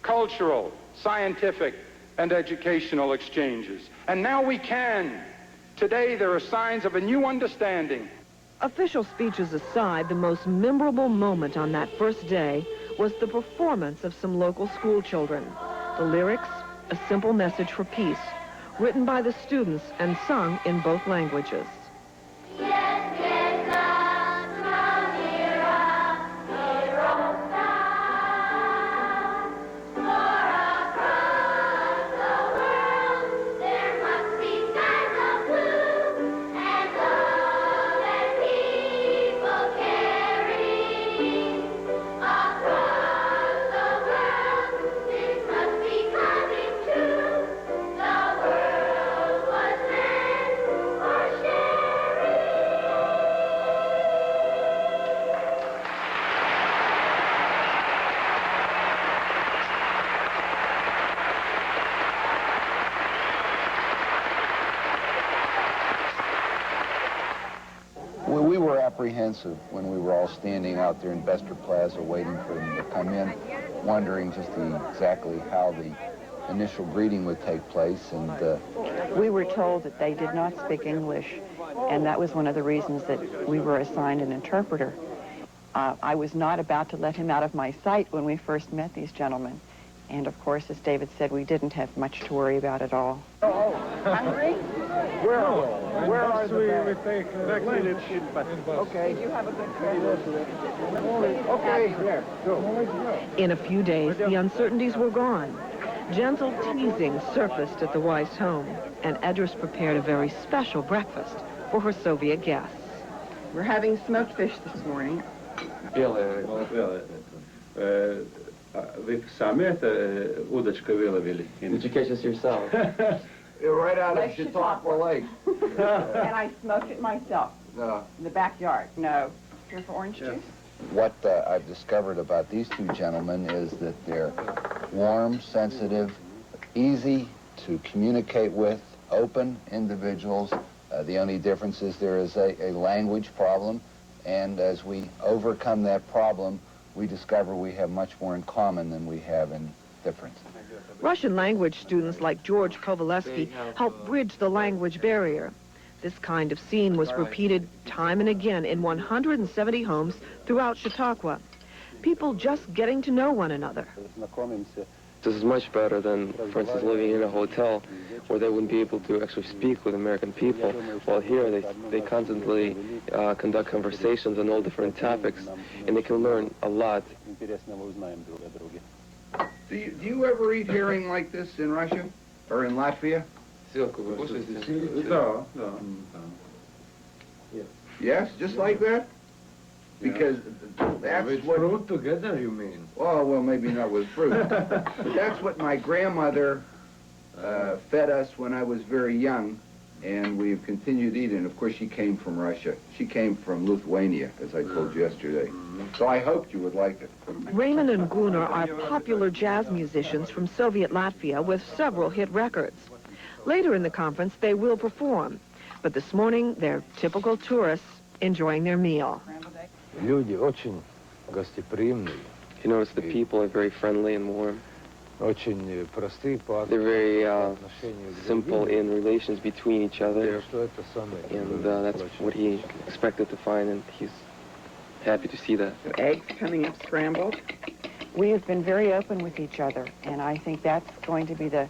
Speaker 21: cultural, scientific, and educational exchanges. And now we can. Today, there are signs of a new understanding.
Speaker 18: Official speeches aside, the most memorable moment on that first day was the performance of some local school children. The lyrics, a simple message for peace, written by the students and sung in both languages.
Speaker 24: We were apprehensive when we were all standing out there in Bester Plaza waiting for them to come in, wondering just exactly how the initial greeting would take place. And
Speaker 28: we were told that they did not speak English, and that was one of the reasons that we were assigned an interpreter. I was not about to let him out of my sight when we first met these gentlemen. And of course, as David said, we didn't have much to worry about at all.
Speaker 20: Hungry? Where are the bags? Okay.
Speaker 28: Did you have a good trip?
Speaker 20: Okay, there, go.
Speaker 18: In a few days, the uncertainties were gone. Gentle teasing surfaced at the wife's home, and Edris prepared a very special breakfast for her Soviet guests.
Speaker 28: We're having smoked fish this morning.
Speaker 19: Вы сами это удочкой выловили? Did you catch this yourself?
Speaker 24: Right out of Chautauqua Lake.
Speaker 28: And I smoked it myself.
Speaker 24: No.
Speaker 28: In the backyard. No. Here for orange juice?
Speaker 24: What I've discovered about these two gentlemen is that they're warm, sensitive, easy to communicate with, open individuals. The only difference is there is a language problem, and as we overcome that problem, we discover we have much more in common than we have in difference.
Speaker 18: Russian language students like George Kovalevsky helped bridge the language barrier. This kind of scene was repeated time and again in 170 homes throughout Chautauqua. People just getting to know one another.
Speaker 2: This is much better than, for instance, living in a hotel where they wouldn't be able to actually speak with American people. While here, they constantly conduct conversations on all different topics, and they can learn a lot.
Speaker 24: Do you ever eat herring like this in Russia or in Latvia? Yes, just like that? Because that's what...
Speaker 19: Fruit together, you mean?
Speaker 24: Oh, well, maybe not with fruit. But that's what my grandmother fed us when I was very young, and we've continued eating. Of course, she came from Russia. She came from Lithuania, as I told you yesterday. So I hoped you would like it.
Speaker 18: Raymond and Gunnar are popular jazz musicians from Soviet Latvia with several hit records. Later in the conference, they will perform. But this morning, they're typical tourists enjoying their meal.
Speaker 2: You notice the people are very friendly and warm. They're very simple in relations between each other, and that's what he expected to find, and he's happy to see that.
Speaker 28: Eggs coming up scrambled. We have been very open with each other, and I think that's going to be the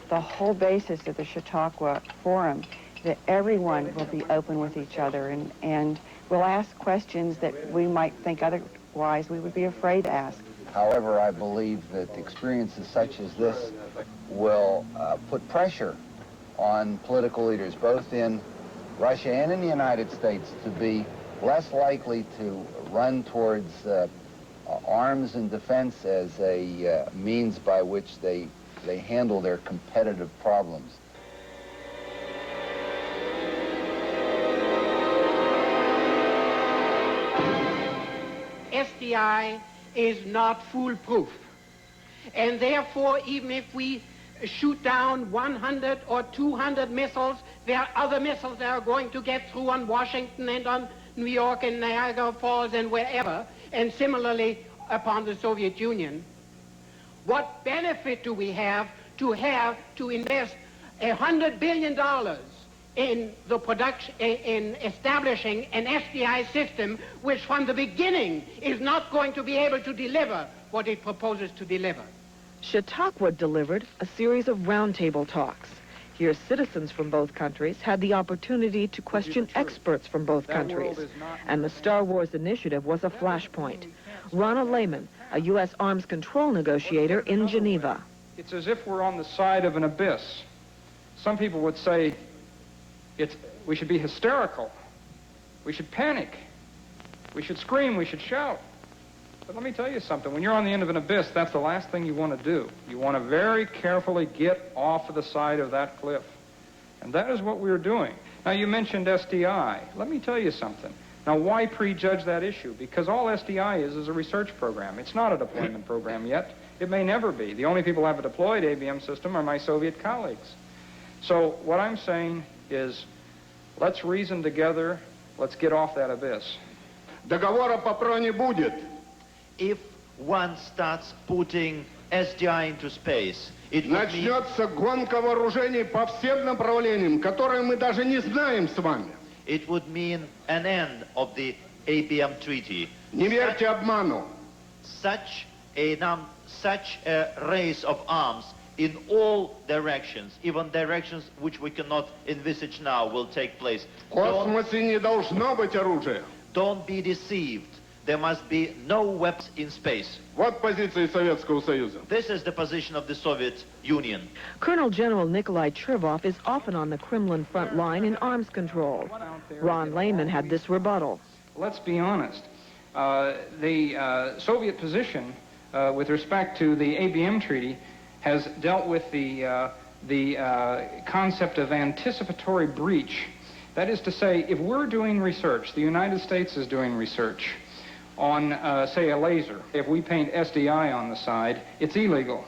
Speaker 28: whole basis of the Chautauqua Forum, that everyone will be open with each other and will ask questions that we might think otherwise we would be afraid to ask.
Speaker 24: However, I believe that experiences such as this will put pressure on political leaders, both in Russia and in the United States, to be less likely to run towards arms and defense as a means by which they handle their competitive problems.
Speaker 6: SDI is not foolproof. And therefore, even if we shoot down 100 or 200 missiles, there are other missiles that are going to get through on Washington and on New York and Niagara Falls and wherever, and similarly upon the Soviet Union. What benefit do we have to invest $100 billion in the production, in establishing an SDI system which from the beginning is not going to be able to deliver what it proposes to deliver?
Speaker 18: Chautauqua delivered a series of roundtable talks. Here, citizens from both countries had the opportunity to question experts from both countries. And the Star Wars initiative was a flashpoint. Ronald Lehman, a U.S. arms control negotiator in Geneva.
Speaker 21: It's as if we're on the side of an abyss. Some people would say we should be hysterical. We should panic. We should scream. We should shout. But let me tell you something. When you're on the end of an abyss, that's the last thing you want to do. You want to very carefully get off of the side of that cliff. And that is what we're doing. Now, you mentioned SDI. Let me tell you something. Now, why prejudge that issue? Because all SDI is a research program. It's not a deployment program yet. It may never be. The only people who have a deployed ABM system are my Soviet colleagues. So what I'm saying is, let's reason together. Let's get off that abyss.
Speaker 7: Договора по ПРО не будет.
Speaker 8: If one starts putting SDI into space, it would
Speaker 7: начнется гонка вооружений по всем направлениям, которые мы даже не знаем с вами.
Speaker 8: It would mean an end of the ABM treaty.
Speaker 7: Не верьте обману.
Speaker 8: Such a race of arms in all directions, even directions which we cannot envisage now, will take place.
Speaker 7: В космосе не должно быть оружия.
Speaker 8: Don't be deceived. there must be no weapons in space.
Speaker 7: Вот позиция Советского Союза.
Speaker 8: This is the position of the Soviet Union.
Speaker 18: Colonel General Nikolai Chervov is often on the Kremlin front line in arms control. Ron Lehman had this rebuttal.
Speaker 21: Let's be honest. The Soviet position with respect to the ABM treaty has dealt with the concept of anticipatory breach. That is to say, if we're doing research, the United States is doing research on, say, a laser. If we paint SDI on the side, it's illegal.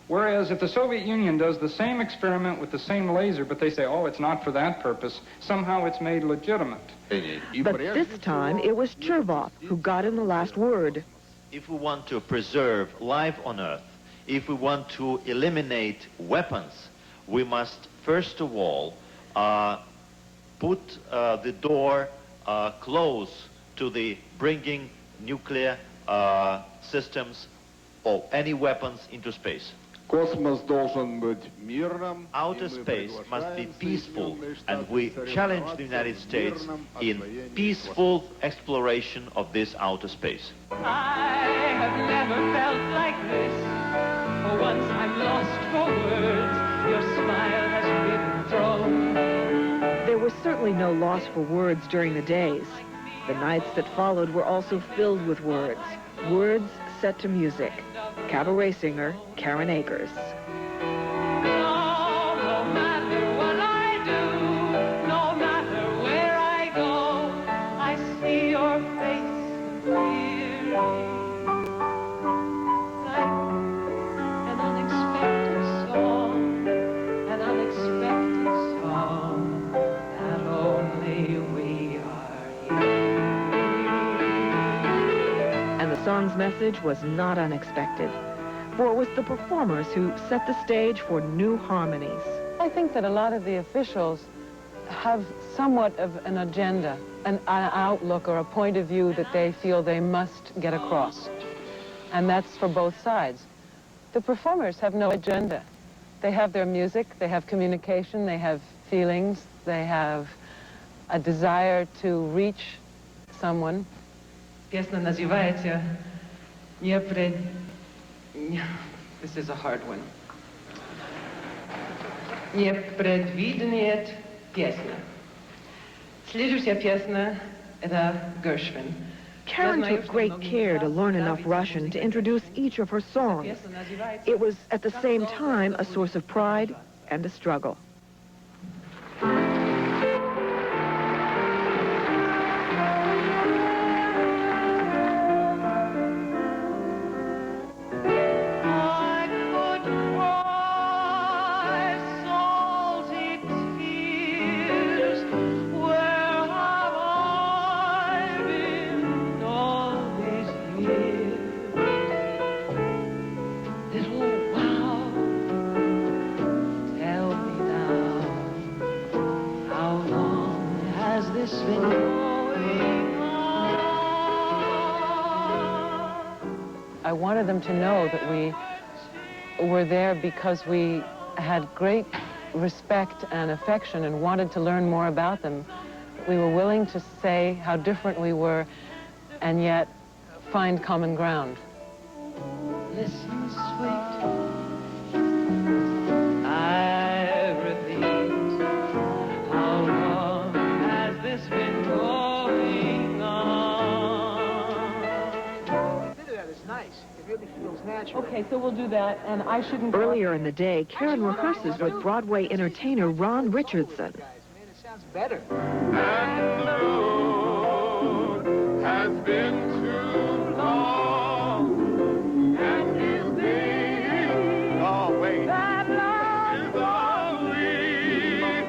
Speaker 21: Whereas if the Soviet Union does the same experiment with the same laser, but they say, oh, it's not for that purpose, somehow it's made legitimate.
Speaker 18: But this time, it was Chervov who got in the last word.
Speaker 8: If we want to preserve life on Earth, if we want to eliminate weapons, we must, first of all, put the door close to the bringing nuclear systems or any weapons into space.
Speaker 7: Космос должен быть мирным.
Speaker 8: Outer space must be peaceful, and we challenge the United States in peaceful exploration of this outer space.
Speaker 10: I have never felt like this. For once I'm lost for words. Your smile has been thrown.
Speaker 18: There was certainly no loss for words during the days. The nights that followed were also filled with words. Words set to music. Cabaret singer Karen Akers.
Speaker 10: No matter what I do, no matter where I go, I see your face clearly. Like an unexpected song that only we are hearing.
Speaker 18: And the song's message was not unexpected, for it was the performers who set the stage for new harmonies.
Speaker 11: I think that a lot of the officials have somewhat of an agenda, an outlook or a point of view that they feel they must get across. And that's for both sides. The performers have no agenda. They have their music, they have communication, they have feelings, they have a desire to reach someone.
Speaker 10: Песня называется This is a hard one. Непредвиденная песня. Следующая песня — это Gershwin.
Speaker 18: Karen took great care to learn enough Russian to introduce each of her songs. It was at the same time a source of pride and a struggle.
Speaker 11: I wanted them to know that we were there because we had great respect and affection and wanted to learn more about them. We were willing to say how different we were and yet find common ground.
Speaker 10: Listen, sweet, I repeat, how long has this been going on?
Speaker 11: It's nice. It really feels natural. Okay, so we'll do that, and I shouldn't...
Speaker 18: Earlier in the day, Karen rehearses with Broadway entertainer Ron Richardson.
Speaker 11: It sounds better.
Speaker 7: And the road has been too long, and you think, oh wait, that love is only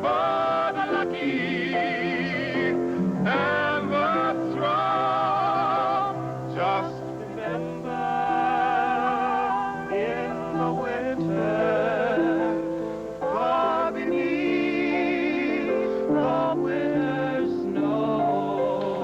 Speaker 7: for the lucky and the strong. Just remember, in the winter, far beneath the winter snow,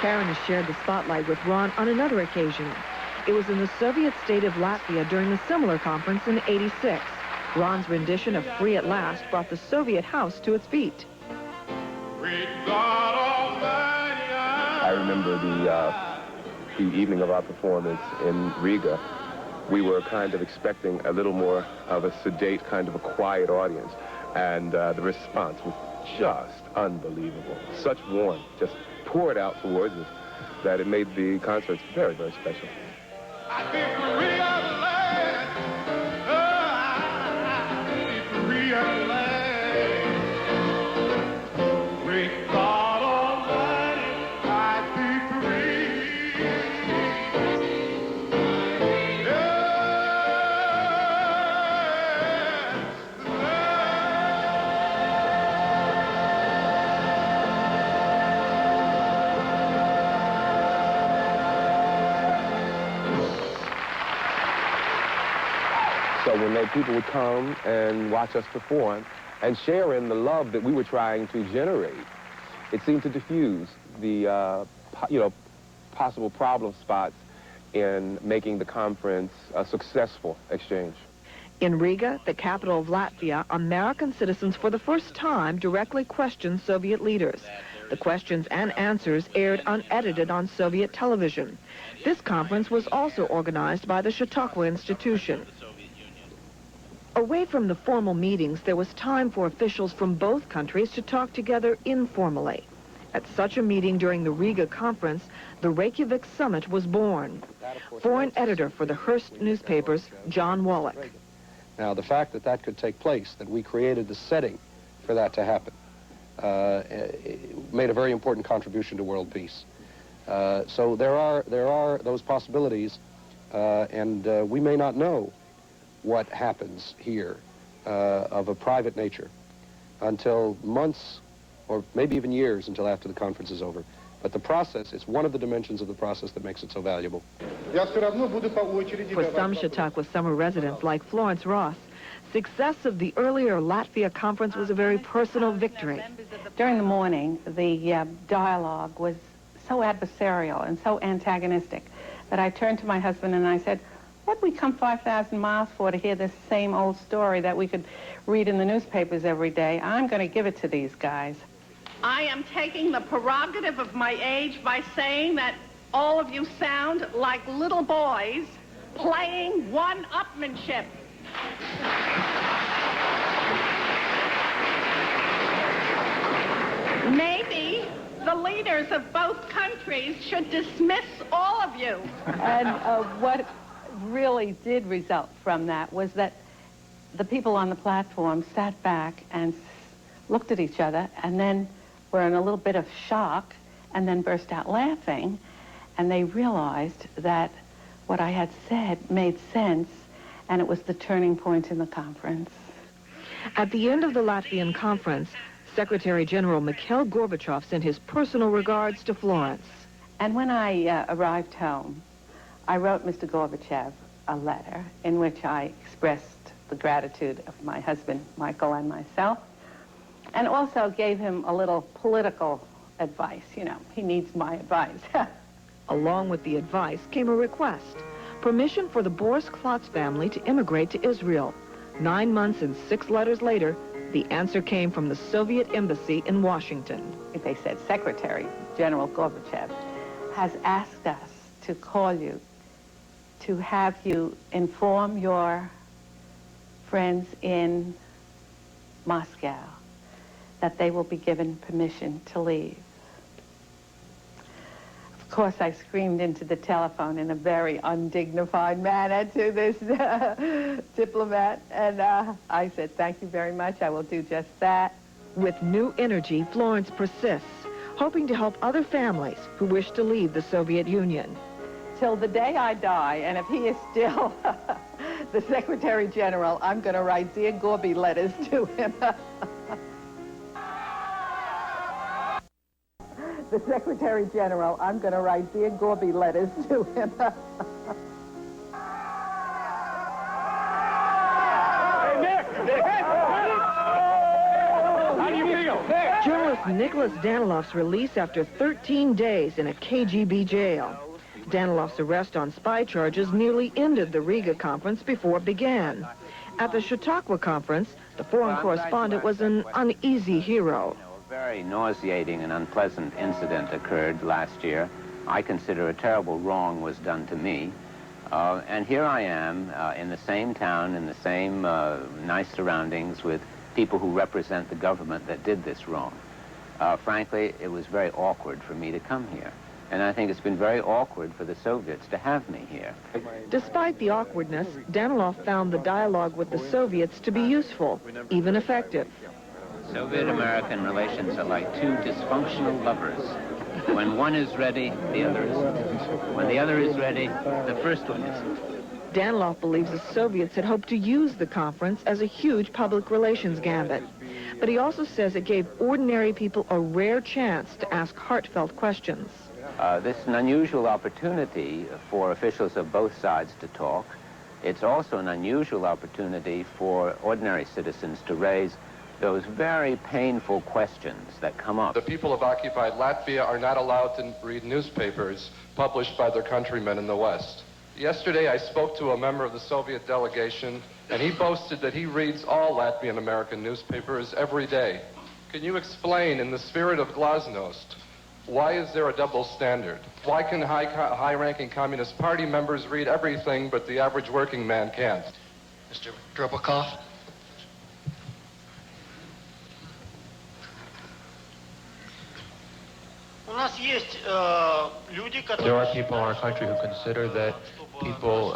Speaker 18: Karen has shared the spotlight with Ron on another occasion. It was in the Soviet state of Latvia during a similar conference in '86. Ron's rendition of Free at Last brought the Soviet House to its feet.
Speaker 12: I remember the evening of our performance in Riga. We were kind of expecting a little more of a sedate, kind of a quiet audience, and the response was just unbelievable. Such warmth just poured out towards us that it made the concerts very, very special. So when people would come and watch us perform and share in the love that we were trying to generate, it seemed to diffuse the, possible problem spots in making the conference a successful exchange.
Speaker 18: In Riga, the capital of Latvia, American citizens for the first time directly questioned Soviet leaders. The questions and answers aired unedited on Soviet television. This conference was also organized by the Chautauqua Institution. Away from the formal meetings, there was time for officials from both countries to talk together informally. At such a meeting during the Riga conference, the Reykjavik summit was born. Foreign editor for the Hearst newspapers, John Wallach.
Speaker 13: Now, the fact that that could take place, that we created the setting for that to happen, made a very important contribution to world peace. So there are those possibilities, and we may not know what happens here of a private nature until months or maybe even years until after the conference is over. But the process is one of the dimensions of the process that makes it so valuable.
Speaker 18: For some Chautauqua summer residents like Florence Ross, success of the earlier Latvia conference was a very personal victory.
Speaker 14: During the morning, the dialogue was so adversarial and so antagonistic that I turned to my husband and I said, "What'd we come 5,000 miles for to hear this same old story that we could read in the newspapers every day? I'm going to give it to these guys."
Speaker 15: I am taking the prerogative of my age by saying that all of you sound like little boys playing one-upmanship. Maybe the leaders of both countries should dismiss all of you.
Speaker 14: And what really did result from that was that the people on the platform sat back and looked at each other and then were in a little bit of shock and then burst out laughing, and they realized that what I had said made sense, and it was the turning point in the conference.
Speaker 18: At the end of the Latvian conference, Secretary General Mikhail Gorbachev sent his personal regards to Florence.
Speaker 14: And when I arrived home, I wrote Mr. Gorbachev a letter in which I expressed the gratitude of my husband, Michael, and myself, and also gave him a little political advice. You know, he needs my advice.
Speaker 18: Along with the advice came a request, permission for the Boris Klotz family to immigrate to Israel. 9 months and 6 letters later, the answer came from the Soviet embassy in Washington.
Speaker 14: They said, Secretary General Gorbachev has asked us to call you to have you inform your friends in Moscow that they will be given permission to leave. Of course, I screamed into the telephone in a very undignified manner to this diplomat, and I said, "Thank you very much, I will do just that."
Speaker 18: With new energy, Florence persists, hoping to help other families who wish to leave the Soviet Union.
Speaker 14: Till the day I die, and if he is still the Secretary General, I'm going to write Dear Gorby letters to him. The Secretary General, I'm going to write Dear Gorby letters to him.
Speaker 16: Hey, Nick! How do you feel? Nick!
Speaker 18: Journalist Nicholas Danilov's release after 13 days in a KGB jail. Danilov's arrest on spy charges nearly ended the Riga conference before it began. At the Chautauqua conference, the foreign correspondent was an uneasy hero.
Speaker 1: A very nauseating and unpleasant incident occurred last year. I consider a terrible wrong was done to me. And here I am in the same town, in the same nice surroundings with people who represent the government that did this wrong. Frankly, it was very awkward for me to come here. And I think it's been very awkward for the Soviets to have me here.
Speaker 18: Despite the awkwardness, Danilov found the dialogue with the Soviets to be useful, even effective.
Speaker 1: Soviet-American relations are like two dysfunctional lovers. When one is ready, the other isn't. When the other is ready, the first one isn't.
Speaker 18: Danilov believes the Soviets had hoped to use the conference as a huge public relations gambit. But he also says it gave ordinary people a rare chance to ask heartfelt questions.
Speaker 1: This is an unusual opportunity for officials of both sides to talk. It's also an unusual opportunity for ordinary citizens to raise those very painful questions that come up.
Speaker 3: The people of occupied Latvia are not allowed to read newspapers published by their countrymen in the West. Yesterday, I spoke to a member of the Soviet delegation, and he boasted that he reads all Latvian American newspapers every day. Can you explain, in the spirit of glasnost, why is there a double standard? Why can high-ranking Communist Party members read everything, but the average working man can't?
Speaker 9: Mr. Dropakov?
Speaker 16: There are people in our country who consider that people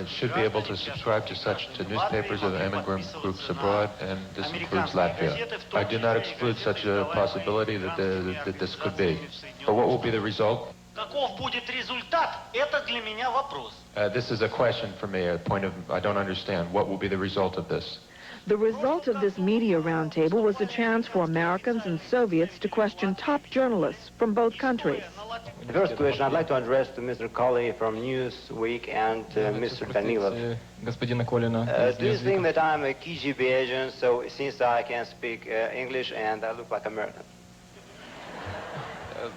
Speaker 16: should be able to subscribe to newspapers of immigrant groups abroad, and this includes Latvia. I do not exclude such a possibility that this could be. But what will be the result? This is a question for me, a point of, I don't understand. What will be the result of this?
Speaker 18: The result of this media roundtable was a chance for Americans and Soviets to question top journalists from both countries.
Speaker 17: The first question I'd like to address to Mr. Colley from Newsweek and Mr. Danilov. Do you think that I'm a KGB agent, so since I can speak English and I look like American?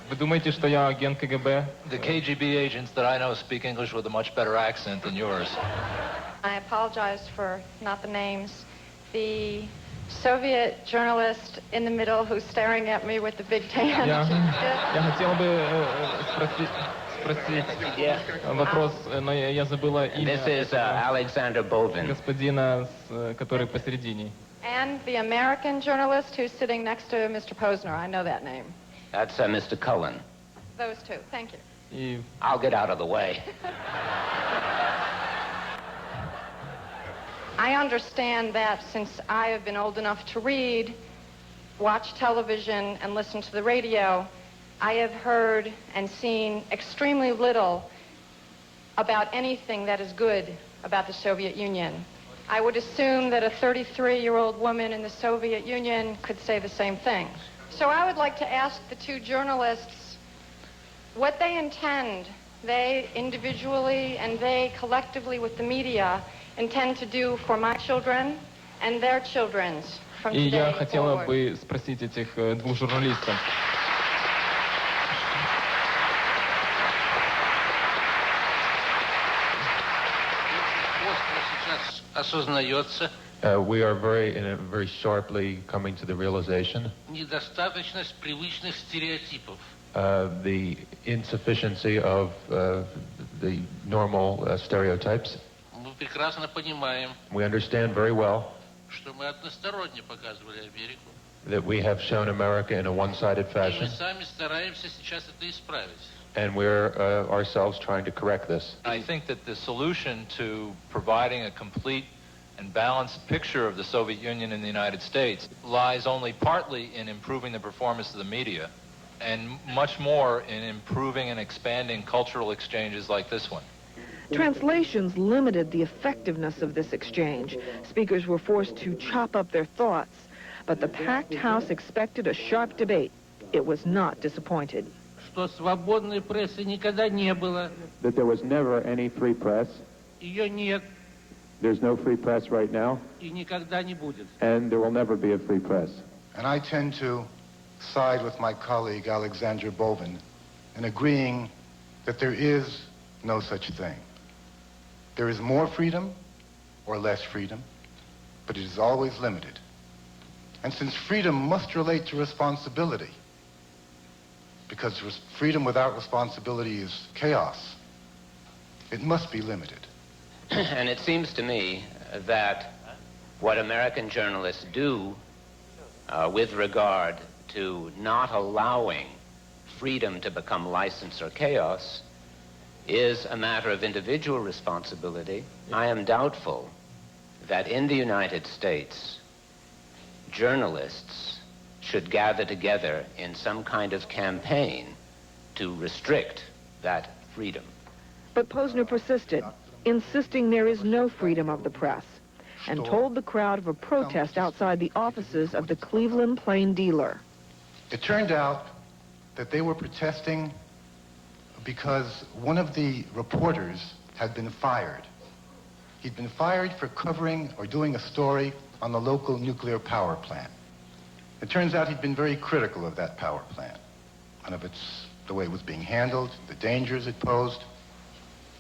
Speaker 23: Вы думаете, что я агент КГБ? The KGB agents that I know speak English with a much better accent than yours.
Speaker 25: I apologize for not the names. The Soviet journalist in the middle who's staring at me with the big tan.
Speaker 23: Я хотел бы спросить вопрос, но я забыла имя.
Speaker 1: This is Alexander Bovin.
Speaker 23: Господина, который посередине.
Speaker 25: And the American journalist who's sitting next to Mr. Posner. I know that name.
Speaker 1: That's Mr. Cullen.
Speaker 25: Those two. Thank you.
Speaker 1: I'll get out of the way.
Speaker 25: I understand that since I have been old enough to read, watch television, and listen to the radio, I have heard and seen extremely little about anything that is good about the Soviet Union. I would assume that a 33-year-old woman in the Soviet Union could say the same thing. So I would like to ask the two journalists what they intend, they individually and they collectively with the media, intend to do for my children and their children's from today
Speaker 23: И я хотела
Speaker 25: forward.
Speaker 23: бы спросить этих двух журналистов. We are very sharply coming to the realization
Speaker 27: Недостаточность привычных стереотипов.
Speaker 16: The insufficiency of the normal stereotypes.
Speaker 27: Мы прекрасно понимаем,
Speaker 16: We understand very well
Speaker 27: что мы односторонне показывали Америку.
Speaker 16: that we have shown America in a one-sided
Speaker 27: И мы
Speaker 16: fashion,
Speaker 27: сами стараемся сейчас это исправить.
Speaker 16: and we're ourselves trying to correct this.
Speaker 23: I think that the solution to providing a complete and balanced picture of the Soviet Union and the United States lies only partly in improving the performance of the media, and much more in improving and expanding cultural exchanges like this one.
Speaker 18: Translations limited the effectiveness of this exchange. Speakers were forced to chop up their thoughts, but the packed house expected a sharp debate. It was not disappointed.
Speaker 27: Что свободной прессы никогда не было.
Speaker 29: That there was never any free press.
Speaker 27: Ее нет
Speaker 29: There's no free press right now,
Speaker 27: и никогда не будет.
Speaker 29: and there will never be a free press.
Speaker 30: And I tend to
Speaker 2: side with my colleague Alexandra Bovin in agreeing that there is no such thing. There is more freedom or less freedom, but it is always limited. And since freedom must relate to responsibility, because freedom without responsibility is chaos, it must be limited.
Speaker 1: And it seems to me that what American journalists do with regard to not allowing freedom to become license or chaos is a matter of individual responsibility. I am doubtful that in the United States, journalists should gather together in some kind of campaign to restrict that freedom.
Speaker 18: But Posner persisted, insisting there is no freedom of the press, and told the crowd of a protest outside the offices of the Cleveland Plain Dealer.
Speaker 2: It turned out that they were protesting because one of the reporters had been fired. He'd been fired for covering or doing a story on the local nuclear power plant. It turns out he'd been very critical of that power plant and of the way it was being handled, the dangers it posed.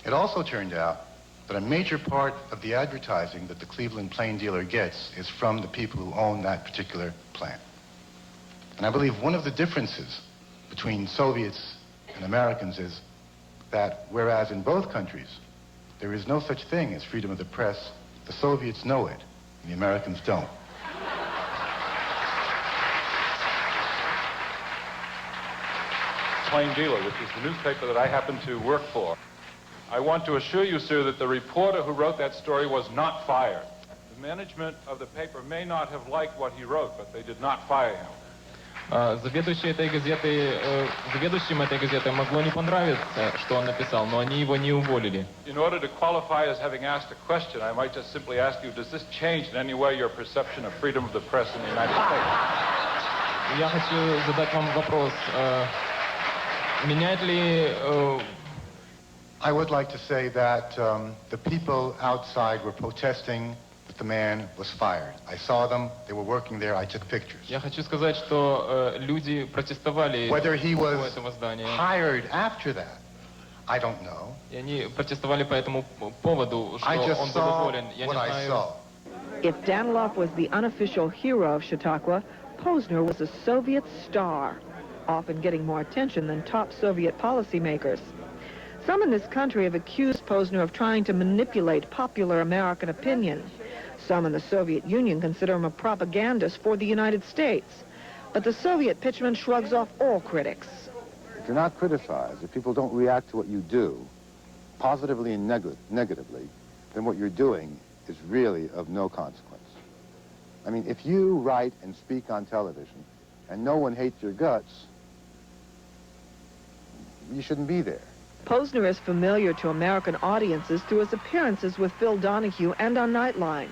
Speaker 2: It also turned out that a major part of the advertising that the Cleveland Plain Dealer gets is from the people who own that particular plant. And I believe one of the differences between Soviets and Americans is that whereas in both countries there is no such thing as freedom of the press, the Soviets know it, and the Americans don't.
Speaker 4: Plain Dealer, which is the newspaper that I happen to work for. I want to assure you, sir, that the reporter who wrote that story was not fired. The management of the paper may not have liked what he wrote, but they did not fire him.
Speaker 5: Заведующим этой газетой могло не понравиться, что он написал, но они его не уволили.
Speaker 4: In order to qualify as having asked a question, I might just simply ask you, does this change in any way your perception of freedom of the press in the United States?
Speaker 5: Я хочу задать вам вопрос. Меняет ли...
Speaker 2: I would like to say that the people outside were protesting that the man was fired. I saw them, they were working there, I took pictures.
Speaker 5: Я хочу сказать, что люди протестовали
Speaker 2: Whether he
Speaker 5: у
Speaker 2: was
Speaker 5: этого здания.
Speaker 2: hired after that, I don't know.
Speaker 5: И они протестовали по этому поводу, что
Speaker 2: I just
Speaker 5: он был
Speaker 2: saw
Speaker 5: уволен. Я не
Speaker 2: what I
Speaker 5: знаю.
Speaker 2: saw.
Speaker 18: If Danilov was the unofficial hero of Chautauqua, Posner was a Soviet star, often getting more attention than top Soviet policymakers. Some in this country have accused Posner of trying to manipulate popular American opinion. Some in the Soviet Union consider him a propagandist for the United States. But the Soviet pitchman shrugs off all critics.
Speaker 19: If you're not criticized, if people don't react to what you do, positively and negatively, then what you're doing is really of no consequence. I mean, if you write and speak on television and no one hates your guts, you shouldn't be there.
Speaker 18: Posner is familiar to American audiences through his appearances with Phil Donahue and on Nightline.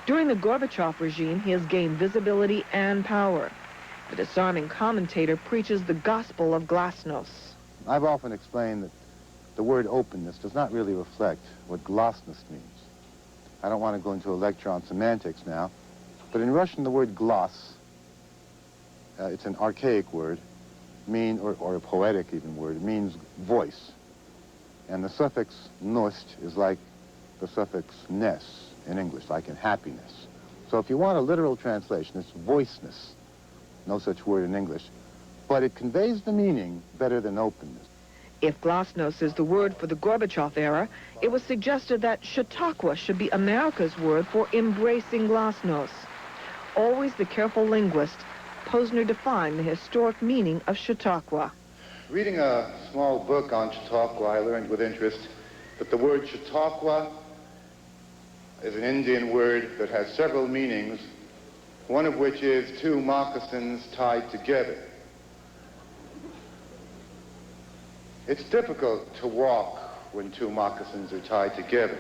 Speaker 18: During the Gorbachev regime, he has gained visibility and power. The disarming commentator preaches the gospel of glasnost.
Speaker 19: I've often explained that the word openness does not really reflect what glasnost means. I don't want to go into a lecture on semantics now, but in Russian the word glas, it's an archaic word, or a poetic even word, it means voice. And the suffix nost is like the suffix ness in English, like in happiness. So if you want a literal translation, it's voiceness. No such word in English. But it conveys the meaning better than openness.
Speaker 18: If glasnost is the word for the Gorbachev era, it was suggested that Chautauqua should be America's word for embracing glasnost. Always the careful linguist, Posner defined the historic meaning of Chautauqua.
Speaker 2: Reading a small book on Chautauqua, I learned with interest that the word Chautauqua is an Indian word that has several meanings, one of which is two moccasins tied together. It's difficult to walk when two moccasins are tied together.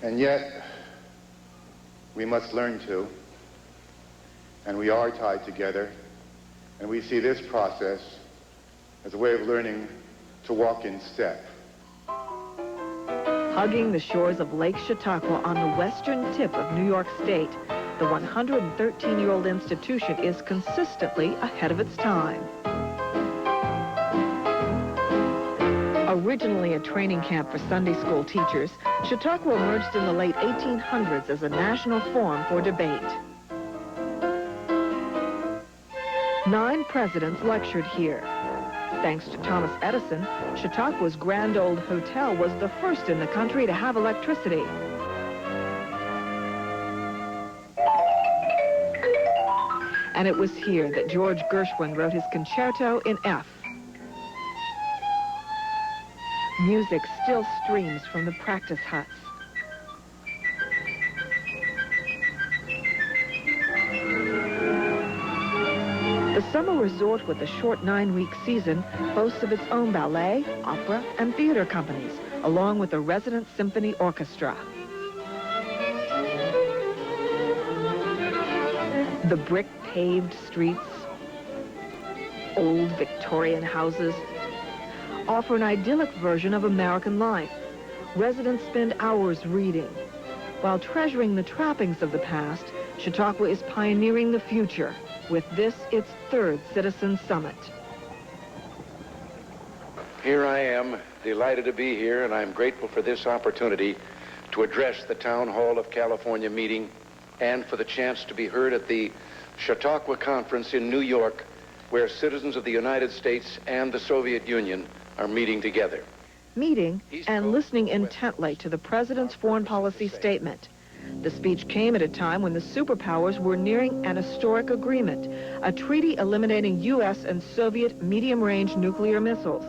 Speaker 2: And yet, we must learn to, and we are tied together, and we see this process as a way of learning to walk in step.
Speaker 18: Hugging the shores of Lake Chautauqua on the western tip of New York State, The 113-year-old institution is consistently ahead of its time. Originally a training camp for Sunday school teachers, Chautauqua emerged in the late 1800s as a national forum for debate. 9 presidents lectured here. Thanks to Thomas Edison, Chautauqua's Grand Old Hotel was the first in the country to have electricity. And it was here that George Gershwin wrote his concerto in F. Music still streams from the practice huts. The summer resort with a short 9-week season boasts of its own ballet, opera, and theater companies, along with a resident symphony orchestra. The brick-paved streets, old Victorian houses, offer an idyllic version of American life. Residents spend hours reading. While treasuring the trappings of the past, Chautauqua is pioneering the future, with this its 3rd Citizen Summit.
Speaker 6: Here I am, delighted to be here, and I'm grateful for this opportunity to address the Town Hall of California meeting and for the chance to be heard at the Chautauqua Conference in New York, where citizens of the United States and the Soviet Union are meeting together.
Speaker 18: Meeting and listening intently to the president's foreign policy statement. The speech came at a time when the superpowers were nearing an historic agreement, a treaty eliminating U.S. and Soviet medium-range nuclear missiles.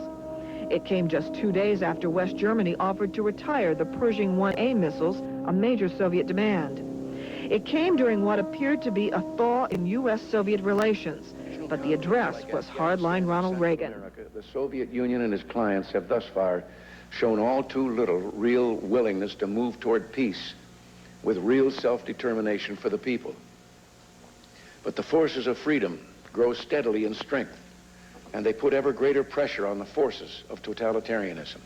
Speaker 18: It came just 2 days after West Germany offered to retire the Pershing 1A missiles, a major Soviet demand. It came during what appeared to be a thaw in U.S.-Soviet relations, but the address was hardline Ronald Reagan.
Speaker 6: The Soviet Union and its clients have thus far shown all too little real willingness to move toward peace with real self-determination for the people. But the forces of freedom grow steadily in strength, and they put ever greater pressure on the forces of totalitarianism.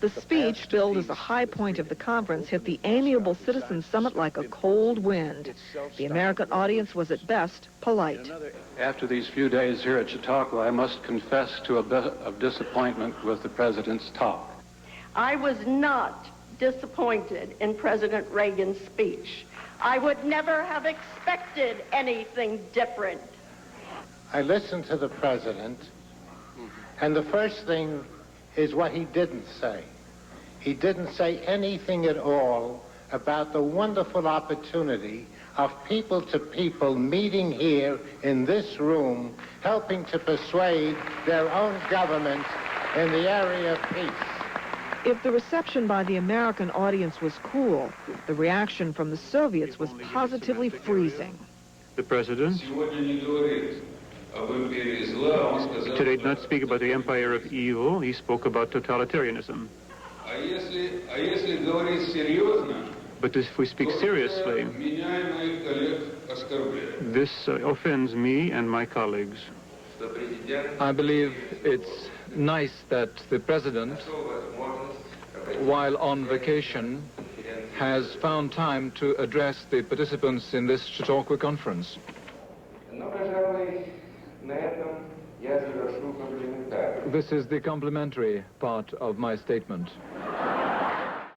Speaker 18: The speech, billed as a high point of the conference, hit the amiable Citizen Summit like a cold wind. The American audience was at best polite.
Speaker 8: After these few days here at Chautauqua, I must confess to a bit of disappointment with the president's talk.
Speaker 15: I was not disappointed in President Reagan's speech. I would never have expected anything different.
Speaker 10: I listened to the president, and the first thing is what he didn't say. He didn't say anything at all about the wonderful opportunity of people-to-people meeting here in this room, helping to persuade their own government in the area of peace.
Speaker 18: If the reception by the American audience was cool, the reaction from the Soviets was positively freezing.
Speaker 20: The president today did not speak about the empire of evil, he spoke about totalitarianism. But if we speak seriously, this offends me and my colleagues.
Speaker 21: I believe it's nice that the president, while on vacation, has found time to address the participants in this Chautauqua conference. This is the complimentary part of my statement.